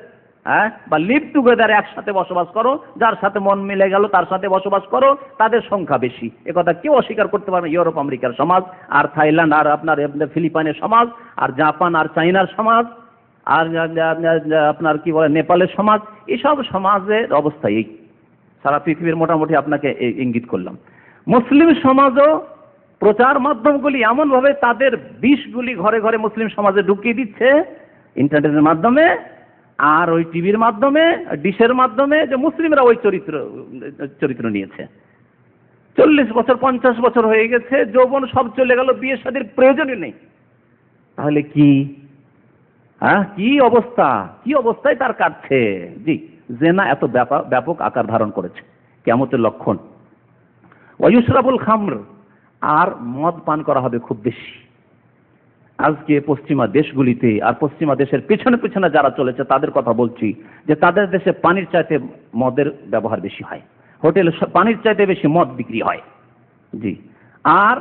বা লিভ টুগেদার, একসাথে বসবাস করো, যার সাথে মন মিলে গেল তার সাথে বসবাস করো, তাদের সংখ্যা বেশি। একথা কেউ অস্বীকার করতে পারবে না। ইউরোপ আমেরিকার সমাজ, আর থাইল্যান্ড, আর আপনার ফিলিপাইনের সমাজ, আর জাপান আর চাইনার সমাজ, আর আপনার কি বলে নেপালের সমাজ, এসব সমাজের অবস্থা এই। সারা পৃথিবীর মোটামুটি আপনাকে ইঙ্গিত করলাম। মুসলিম সমাজও প্রচার মাধ্যমগুলি এমনভাবে তাদের বিষগুলি ঘরে ঘরে মুসলিম সমাজে ঢুকিয়ে দিচ্ছে ইন্টারনেটের মাধ্যমে আর ওই টিভির মাধ্যমে, ডিশের মাধ্যমে, যে মুসলিমরা ওই চরিত্র নিয়েছে। 40 বছর 50 বছর হয়ে গেছে, যৌবন সব চলে গেল, বিয়ে শাদীর প্রয়োজনই নেই। তাহলে কি কি অবস্থা, কি অবস্থায় তার কাটছে। জি, জেনা এত ব্যাপক আকার ধারণ করেছে, কিয়ামতের লক্ষণ। ওয়ায়ুশরাবুল খামর, আর মদ পান করা হবে খুব বেশি। আজকে পশ্চিমা দেশগুলিতে আর পশ্চিমা দেশের পেছনে পেছনে যারা চলেছে তাদের কথা বলছি, যে তাদের দেশে পানির চাইতে মদের ব্যবহার বেশি হয়, হোটেলে পানির চাইতে বেশি মদ বিক্রি হয়। জি, আর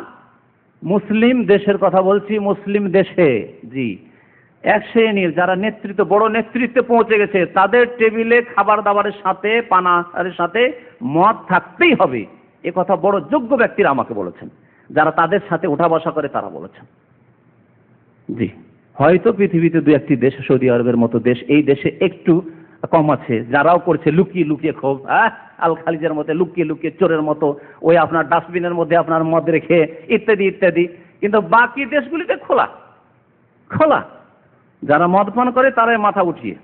মুসলিম দেশের কথা বলছি, মুসলিম দেশে জি এক শ্রেণীর যারা বড় নেতৃত্বে পৌঁছে গেছে, তাদের টেবিলে খাবার দাবারের সাথে পানার সাথে মদ থাকতেই হবে। এ কথা বড় যোগ্য ব্যক্তিরা আমাকে বলেছেন, যারা তাদের সাথে উঠা বসা করে তারা বলেছেন। জি, হয়তো পৃথিবীতে দু একটি দেশ, সৌদি আরবের মতো দেশ, এই দেশে একটু কম আছে, যারাও করছে লুকিয়ে লুকিয়ে খুব, আল খালিজের মধ্যে লুকিয়ে লুকিয়ে চোরের মতো, ওই আপনার ডাস্টবিনের মধ্যে আপনার মদ রেখে ইত্যাদি ইত্যাদি। কিন্তু বাকি দেশগুলিতে খোলা খোলা, যারা মদ পান করে তারাই মাথা উঠিয়ে।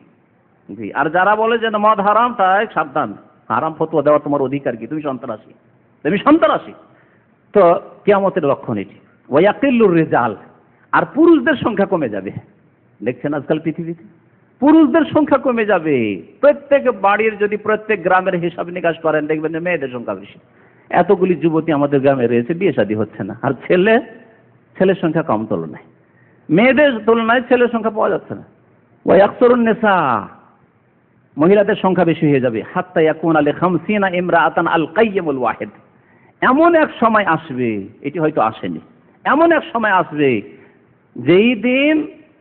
জি, আর যারা বলে যে মদ হারাম, তাই সাবধান, হারাম ফতোয়া দেওয়ার তোমার অধিকার কি, তুমি সন্ত্রাসী। তো কিয়ামতের লক্ষণ এটি। ওয়াকিল্লুর রিজাল, আর পুরুষদের সংখ্যা কমে যাবে। দেখছেন আজকাল পৃথিবীতে পুরুষদের সংখ্যা কমে যাবে। প্রত্যেক বাড়ির যদি প্রত্যেক গ্রামের হিসাব নিকাশ করেন, দেখবেন যে মেয়েদের সংখ্যা বেশি। এতগুলি যুবতী আমাদের গ্রামে রয়েছে, বিয়ে শাদী হচ্ছে না। আর ছেলের সংখ্যা কম তুলনায়, মেয়েদের তুলনায় ছেলের সংখ্যা পাওয়া যাচ্ছে না। ওয়া আকসারুন নিসা, মহিলাদের সংখ্যা বেশি হয়ে যাবে। হাত্তা ইয়াকুনা লি 50 ইমরাআতান আল কাইয়্যিমুল ওয়াহিদ। এমন এক সময় আসবে, এটি হয়তো আসেনি, এমন এক সময় আসবে যেই দিন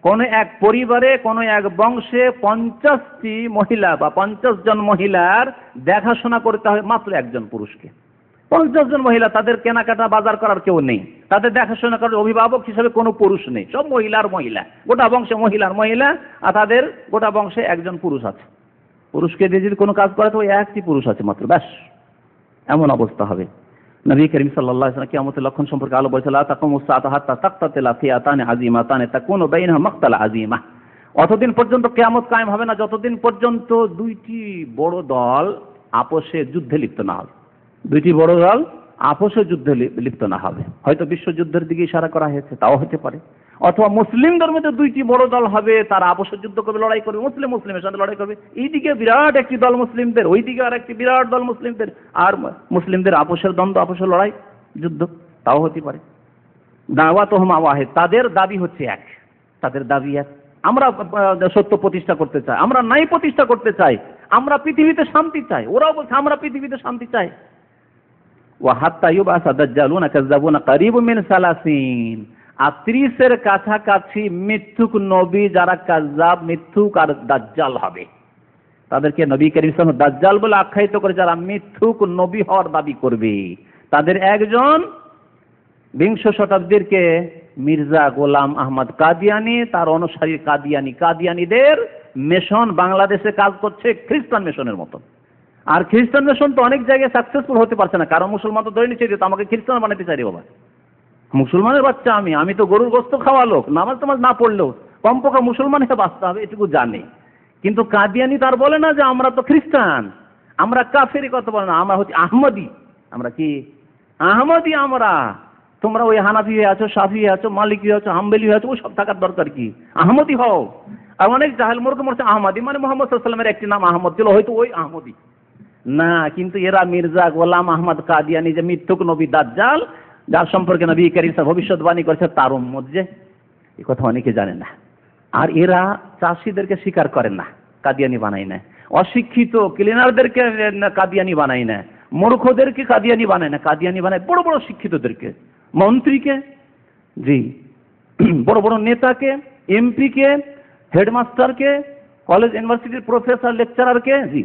কোন এক পরিবারে, কোন এক বংশে 50টি মহিলা বা 50 জন মহিলার দেখাশোনা করতে হবে মাত্র একজন পুরুষকে। 50 জন মহিলা, তাদের কেনাকাটা বাজার করার কেউ নেই, তাদের দেখাশোনা করার অভিভাবক হিসেবে কোনো পুরুষ নেই, সব মহিলার মহিলা, গোটা বংশে মহিলার মহিলা, আর তাদের গোটা বংশে একজন পুরুষ আছে। পুরুষকে দিয়ে যদি কোনো কাজ করে তো ওই একটি পুরুষ আছে মাত্র, ব্যাস। এমন অবস্থা হবে। নবী করিম সাল্লাল্লাহু আলাইহি ওয়াসাল্লাম কিয়ামতের লক্ষণ সম্পর্কে আলো বলেছেন, লা তাকুমুস সাআতু হাত্তা তাকতাতিলা ফিআতানি আযীমাতানি তাকুনু বাইনাহা মাকতালা আযীমা। অতদিন পর্যন্ত কিয়ামত কায়েম হবে না যতদিন পর্যন্ত দুইটি বড় দল আপোষে যুদ্ধে লিপ্ত না হবে। দুইটি বড় দল আপোষে যুদ্ধে লিপ্ত না হবে। হয়তো বিশ্বযুদ্ধের দিকে ইশারা করা হয়েছে, তাও হতে পারে। অথবা মুসলিমদের মধ্যে দুইটি বড় দল হবে, তারা আপোষে যুদ্ধ করবে, লড়াই করবে, মুসলিমের সাথে লড়াই করবে। এইদিকে বিরাট একটি দল মুসলিমদের, ওইদিকে আর একটি বিরাট দল মুসলিমদের, আর মুসলিমদের আপোষের দ্বন্দ্ব, আপোষের লড়াই, যুদ্ধ, তাও হতে পারে। দাওয়াতুহুম ওয়াহিদ, তাদের দাবি হচ্ছে এক, তাদের দাবি এক। আমরা সত্য প্রতিষ্ঠা করতে চাই, আমরা ন্যায় প্রতিষ্ঠা করতে চাই, আমরা পৃথিবীতে শান্তি চাই। ওরাও বলছে আমরা পৃথিবীতে শান্তি চাই। ওয়া হাত্তা ইউবাসা দাজ্জালুনা কাযাবুনা কারীবুম মিন 30, আর 30-এর কাছাকাছি মিথ্যুক নবী যারা কাযযাব, মিথ্যুক আর দাজ্জাল হবে। তাদেরকে নবী করিম সাল্লাল্লাহু আলাইহি ওয়াসাল্লাম দাজ্জাল বলে আখ্যায়িত করে, যারা মিথ্যুক নবী হওয়ার দাবি করবে। তাদের একজন 20 শতাব্দীর কে মির্জা গোলাম আহমদ কাদিয়ানি, তার অনুসারী কাদিয়ানিদের মিশন বাংলাদেশে কাজ করছে খ্রিস্টান মিশনের মতো। আর খ্রিস্টান মিশন তো অনেক জায়গায় সাকসেসফুল হতে পারছে না, কারণ মুসলমান তো ধরে নিচ্ছে যে আমাকে খ্রিস্টান বানাতে চাই রে বাবা। মুসলমানের বাচ্চা আমি তো গরুর গোশত খাওয়া লোক, নামাজ না পড়লেও কমপক্ষে মুসলমান হিসেবে বাঁচতে হবে, এটুকু জানে। কিন্তু কাদিয়ানি তার বলে না যে আমরা তো খ্রিস্টান, আমরা কাফেরি, কথা বলে না, আমরা হচ্ছে আহমদি। আমরা কি আহমদি? আমরা, তোমরা ওই হানাফি হয়ে আছো, শাফি হয়ে আছো, মালিকি হয়ে আছো, হাম্বলি হয়ে আছো, ওই সব থাকার দরকার কি? আহমদি হও। আর অনেক জাহেল মূর্খ মরছে আহমদি মানে মোহাম্মদ সাল্লাল্লাহু আলাইহি ওয়াসাল্লামের একটি নাম আহমদ ছিল, হয়তো ওই আহমদি না। কিন্তু এরা মির্জা গোলাম আহমদ কাদিয়ানি, যে মিথ্যুক নবী দাজ্জাল, যার সম্পর্কে নবী কারীম সাল্লাল্লাহু আলাইহি ওয়াসাল্লাম ভবিষ্যৎবাণী করেছে, তার উম্মত যে, এই কথা অনেকে জানে না। আর এরা চাষিদেরকে স্বীকার করেন না, কাদিয়ানি বানায় না। অশিক্ষিত ক্লিনারদেরকে কাদিয়ানি বানায় না, মূর্খদেরকে কাদিয়ানি বানায় না, কাদিয়ানি বানায় বড় বড় শিক্ষিতদেরকে, মন্ত্রীকে, জি, বড় বড় নেতাকে, এমপিকে, হেডমাস্টারকে, কলেজ ইউনিভার্সিটির প্রফেসর লেকচারারকে। জি,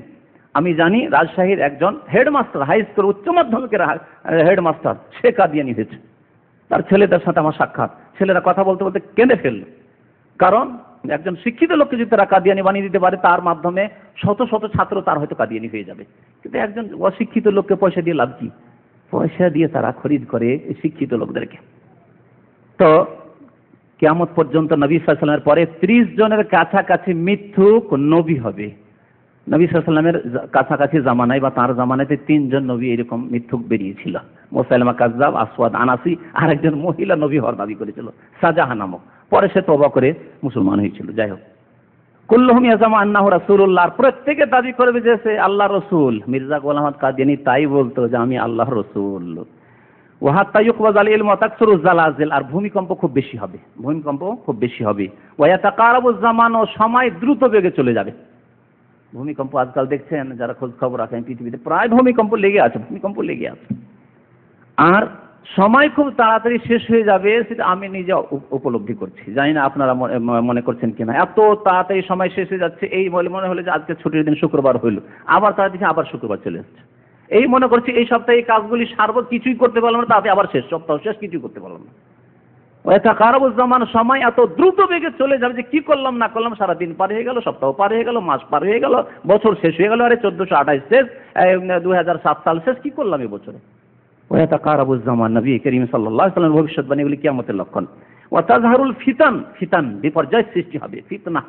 আমি জানি রাজশাহীর একজন হেডমাস্টার, হাই স্কুল উচ্চ মাধ্যমিকের হেডমাস্টার, সে কাদিয়ানি হয়েছে। তার ছেলেদের সাথে আমার সাক্ষাৎ, ছেলেরা কথা বলতে বলতে কেঁদে ফেলল। কারণ একজন শিক্ষিত লোককে যদি তারা কাদিয়ানি বানিয়ে দিতে পারে, তার মাধ্যমে শত শত ছাত্র তার হয়তো কাদিয়ানি হয়ে যাবে। কিন্তু একজন অশিক্ষিত লোককে পয়সা দিয়ে লাভ কি? পয়সা দিয়ে তারা খরিদ করে শিক্ষিত লোকদেরকে। তো কিয়ামত পর্যন্ত নবী সাল্লাল্লাহু আলাইহি ওয়াসাল্লামের পরে 30 জনের কাছাকাছি মিথ্যুক নবী হবে। নবী সাল্লাল্লাহু আলাইহি ওয়াসাল্লামের কাছাকাছি জামানায় বা তার জামানাতে 3 জন নবী এরকম মিথ্যুক বেরিয়েছিল। মুসাইলামা কাযযাব, আসওয়াদ আনাসি, আর একজন মহিলা নবী হওয়ার দাবি করেছিল সাজাহা নামক। পরে সে তওবা করে মুসলমান হয়েছিল। যাই হোক, কুল্লুহুম ইয়াজামু আন্নাহু রাসূলুল্লাহ, প্রত্যেকে দাবি করবে যে সে আল্লাহর রাসূল। মির্জা গোলাম আহমদ কাদিয়ানী তাই বলতো যে আমি আল্লাহর রাসূল। ওয়া হাত্তা ইউকবাযাল ইলমু ওয়া তাকসুরু জালাজিল, আর ভূমিকম্প খুব বেশি হবে, ভূমিকম্প খুব বেশি হবে। ওয়া ইয়াতাকারাবু জামানু, সময় দ্রুত বেগে চলে যাবে। ভূমিকম্প আজকাল দেখছেন, যারা খোঁজ খবর রাখেন পৃথিবীতে প্রায় ভূমিকম্প লেগে আছে, ভূমিকম্প লেগে আছে। আর সময় খুব তাড়াতাড়ি শেষ হয়ে যাবে, সেটা আমি নিজে উপলব্ধি করছি। জানি না আপনারা মনে করছেন কিনা। এত তাড়াতাড়ি সময় শেষ হয়ে যাচ্ছে, এই বলে মনে হলো যে আজকে ছুটির দিন শুক্রবার হইল, আবার তারা দেখি আবার শুক্রবার চলে যাচ্ছে। এই মনে করছি এই সপ্তাহে এই কাজগুলি সারবো, কিছুই করতে পারলাম না, তাতে আবার শেষ সপ্তাহ শেষ, কিছুই করতে পারলাম না। ওয়াতাকারাবুজ্জামান, সময় এত দ্রুত বেগে চলে যাবে যে কি করলাম না করলাম, সারা দিন পার হয়ে গেল, সপ্তাহ পার হয়ে গেল, মাস পার হয়ে গেল, বছর শেষ হয়ে গেল। আরে 1428 শেষ, 2007 সাল শেষ, কি করলাম এই বছরে। ওয়াতাকারাবুজ্জামান, নবী করিম সাল্লাল্লাহু আলাইহি ওয়াসাল্লাম ভবিষ্যৎবাণী, এগুলি কিয়ামতের লক্ষণ। ওয়া তাজহারুল ফিতান, ফিতান বিপর্যয় সৃষ্টি হবে, ফিতনা।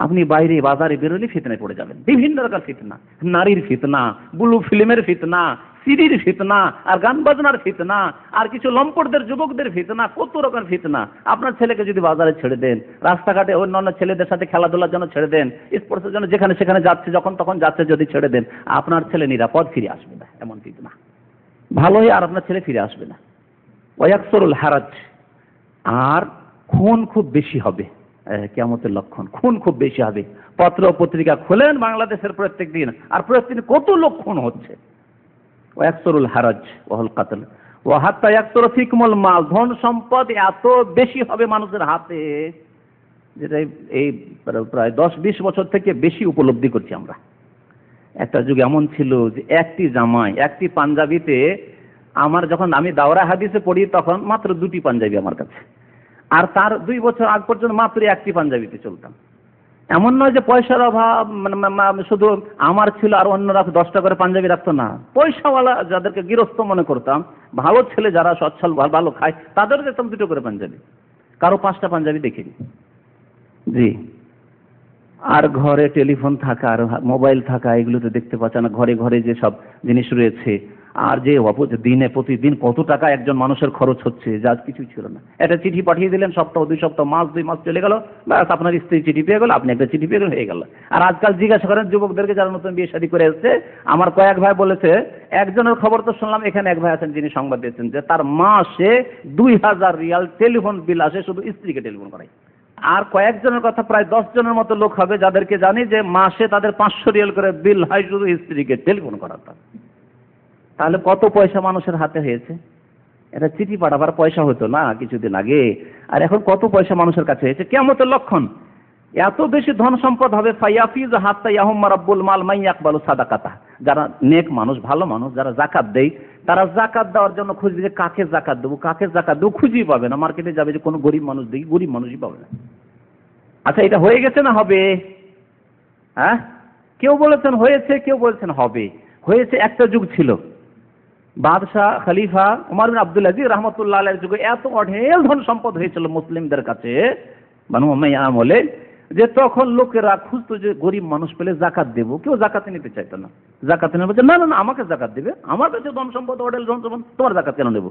আপনি বাইরে বাজারে বেরোলে ফিতনায় পড়ে যাবেন, বিভিন্ন রকম ফিতনা, নারীর ফিতনা, ব্লু ফিল্মের ফিতনা, সিডির ফিতনা, আর গান বাজনার ফিতনা, আর কিছু লম্পটদের যুবকদের ফিতনা, কত রকম ফিতনা। আপনার ছেলেকে যদি বাজারে ছেড়ে দেন, রাস্তাঘাটে অন্যান্য ছেলেদের সাথে খেলাধুলার জন্য ছেড়ে দেন, স্পোর্টসের জন্য যেখানে সেখানে যাচ্ছে, যখন তখন যাচ্ছে, যদি ছেড়ে দেন, আপনার ছেলে নিরাপদ ফিরে আসবে না, এমন ফিতনা। ভালো হয়ে আর আপনার ছেলে ফিরে আসবে না। ওয়াকসরুল হারাজ, আর খুন খুব বেশি হবে, কিয়ামতের লক্ষণ, খুন খুব বেশি হবে। পত্র পত্রিকা খুলেন বাংলাদেশের প্রত্যেক দিন, আর প্রত্যেক দিন কত লোক খুন হচ্ছে। ওয়াকসরুল হারাজ ওয়াহুল কাতল ওয়া হাত্তা ইয়াকসুরু ফিকুমুল মাল, ধন সম্পদ এত বেশি হবে মানুষের হাতে, যেটা এই প্রায় 10-20 বছর থেকে বেশি উপলব্ধি করছি আমরা। একটা যুগ এমন ছিল যে একটি জামাই, একটি পাঞ্জাবিতে, আমার যখন আমি দাওরা হাদিসে পড়ি তখন মাত্র 2টি পাঞ্জাবি আমার কাছে, আর তার 2 বছর আগ পর্যন্ত মাত্র একটি পাঞ্জাবিতে চলতাম। এমন নয় যে পয়সার অভাব, শুধু আমার ছিল আর অন্যরা 10টা করে পাঞ্জাবি রাখতো না। পয়সাওয়ালা যাদেরকে গৃহস্থ মনে করতাম, ভালো ছেলে যারা সচ্ছল ভালো খায়, তাদের দেখতাম 2টো করে পাঞ্জাবি, কারো 5টা পাঞ্জাবি দেখিনি। জি, আর ঘরে টেলিফোন থাকা আর মোবাইল থাকা, এগুলো তো দেখতে পাচ্ছে না। ঘরে ঘরে যে সব জিনিস রয়েছে, আর যে দিনে প্রতিদিন কত টাকা একজন মানুষের খরচ হচ্ছে, যা কিছুই ছিল না। একটা চিঠি পাঠিয়ে দিলেন, সপ্তাহ 2 সপ্তাহ, মাস 2 মাস চলে গেল, ব্যাস আপনার স্ত্রী চিঠি পেয়ে গেল, আপনি একটা চিঠি পেয়ে গেলেন, হয়ে গেল। আর আজকাল জিজ্ঞাসা করেন যুবকদেরকে যারা নতুন বিয়ে শাদী করে এসেছে, আমার কয়েক ভাই বলেছে, একজনের খবর তো শুনলাম, এখানে এক ভাই আছেন যিনি সংবাদ দিয়েছেন যে তার মাসে 2000 রিয়াল টেলিফোন বিল আসে, শুধু স্ত্রীকে টেলিফোন করায়। আর কয়েকজনের কথা, প্রায় 10 জনের মতো লোক হবে যাদেরকে জানি যে মাসে তাদের 500 রিয়াল করে বিল হয় শুধু স্ত্রীকে টেলিফোন করার। তাহলে কত পয়সা মানুষের হাতে হয়েছে। এটা চিঠি পাঠাবার পয়সা হতো না কিছুদিন আগে, আর এখন কত পয়সা মানুষের কাছে হয়েছে। কিয়ামতের লক্ষণ, এত বেশি ধন সম্পদ হবে। ফায়াফিজ হাত্তা ইয়াহুম্মা রাব্বুল মাল মান ইয়াকবালু সাদাকাতা, যারা নেক মানুষ, ভালো মানুষ, যারা যাকাত দেয়, তারা যাকাত দেওয়ার জন্য খুঁজবে যে কাকে যাকাত দেবো, কাকে যাকাত দেবো, খুঁজেই পাবে না। মার্কেটে যাবে যে কোনো গরিব মানুষ দেখি, গরিব মানুষই পাবে না। আচ্ছা, এটা হয়ে গেছে না হবে? হ্যাঁ, কেউ বলেছেন হয়েছে, কেউ বলেছেন হবে। হয়েছে, একটা যুগ ছিল বাদশাহ খলিফা ওমর বিন আব্দুল আজিজ রাহমাতুল্লাহ আলাইহির যুগে এত অঢেল ধন সম্পদ হয়েছিল মুসলিমদের কাছে, বানু উমাইয়া আমলে, যে তখন লোকেরা খুঁজতো যে গরিব মানুষ পেলে যাকাত দেবো, কেউ যাকাত নিতে চাইতো না। যাকাত নিতে বলছে না না না, আমাকে যাকাত দেবে, আমার কাছে ধন সম্পদ অঢেল ধন সম্পদ, তোমার যাকাত কেন নেব।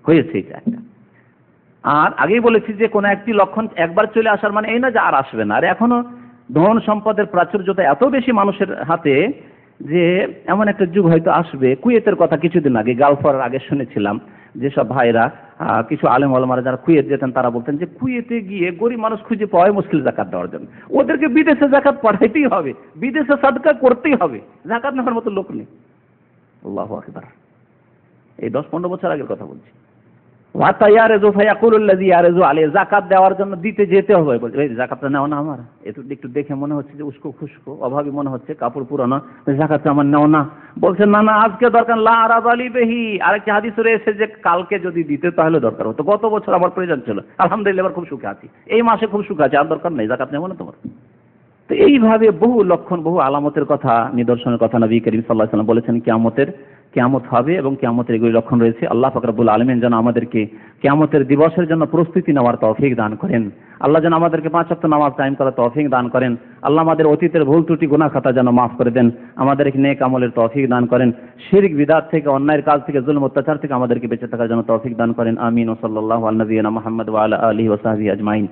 হয়েছে এটা একটা। আর আগেই বলেছি যে কোনো একটি লক্ষণ একবার চলে আসার মানে এই না যে আর আসবে না। আর এখনো ধন সম্পদের প্রাচুর্যতা এত বেশি মানুষের হাতে যে এমন একটা যুগ হয়তো আসবে। কুয়েতের কথা কিছুদিন আগে, গালফ ওয়ারের আগে শুনেছিলাম, যেসব ভাইরা, কিছু আলেম ওলামারা যারা কুয়েত যেতেন, তারা বলতেন যে কুয়েতে গিয়ে গরিব মানুষ খুঁজে পাওয়াই মুশকিল যাকাত দেওয়ার জন্য। ওদেরকে বিদেশে যাকাত পাঠাইতেই হবে, বিদেশে সাদকা করতেই হবে, যাকাত নেওয়ার মতো লোক নেই। আল্লাহু আকবার। এই 10-15 বছর আগের কথা বলছি। যাকাত দেওয়ার জন্য দিতে যেতে হবে, যাকাতটা নেওয়া না আমার, একটু দেখে মনে হচ্ছে যে উস্কো খুস্কো, অভাবী মনে হচ্ছে, কাপড় পুরানো, যাকাতটা আমার নেওয়া না। বলছেন না না, আজকে দরকার, লা আরাবালি বেহি। আরেকটা হাদিস রয়েছে যে কালকে যদি দিতে তাহলে দরকার হতো। গত বছর আমার প্রয়োজন ছিল, আলহামদুলিল্লাহ এবার খুব সুখে আছি, এই মাসে খুব সুখে আছে, আর দরকার নেই, যাকাত নেব না তোমার। তো এইভাবে বহু লক্ষণ, বহু আলামতের কথা, নিদর্শনের কথা নবী করিম সাল্লাল্লাহু আলাইহি ওয়াসাল্লাম বলেছেন কিয়ামতের, কিয়ামত হবে এবং কিয়ামতের এগুলি লক্ষণ রয়েছে। আল্লাহ পাক রব্বুল আলামিন যেন আমাদেরকে কিয়ামতের দিবসের জন্য প্রস্তুতি নেওয়ার তৌফিক দান করেন। আল্লাহ যেন আমাদেরকে 5 ওয়াক্ত নামাজ কায়েম করার তৌফিক দান করেন। আল্লাহ আমাদের অতীতের ভুল ত্রুটি গুনাহ খাতা যেন মাফ করে দেন, আমাদেরকে নেক আমলের তৌফিক দান করেন, শিরক বিদআত থেকে, অন্যায়ের কাজ থেকে, জুলম অত্যাচার থেকে আমাদেরকে বেঁচে থাকার জন্য তৌফিক দান করেন। আমিন। ওয়া সাল্লাল্লাহু আলা নবিয়িনা মুহাম্মদ ওয়া আলা আলিহি ওয়া সাহবিহি আজমাইন।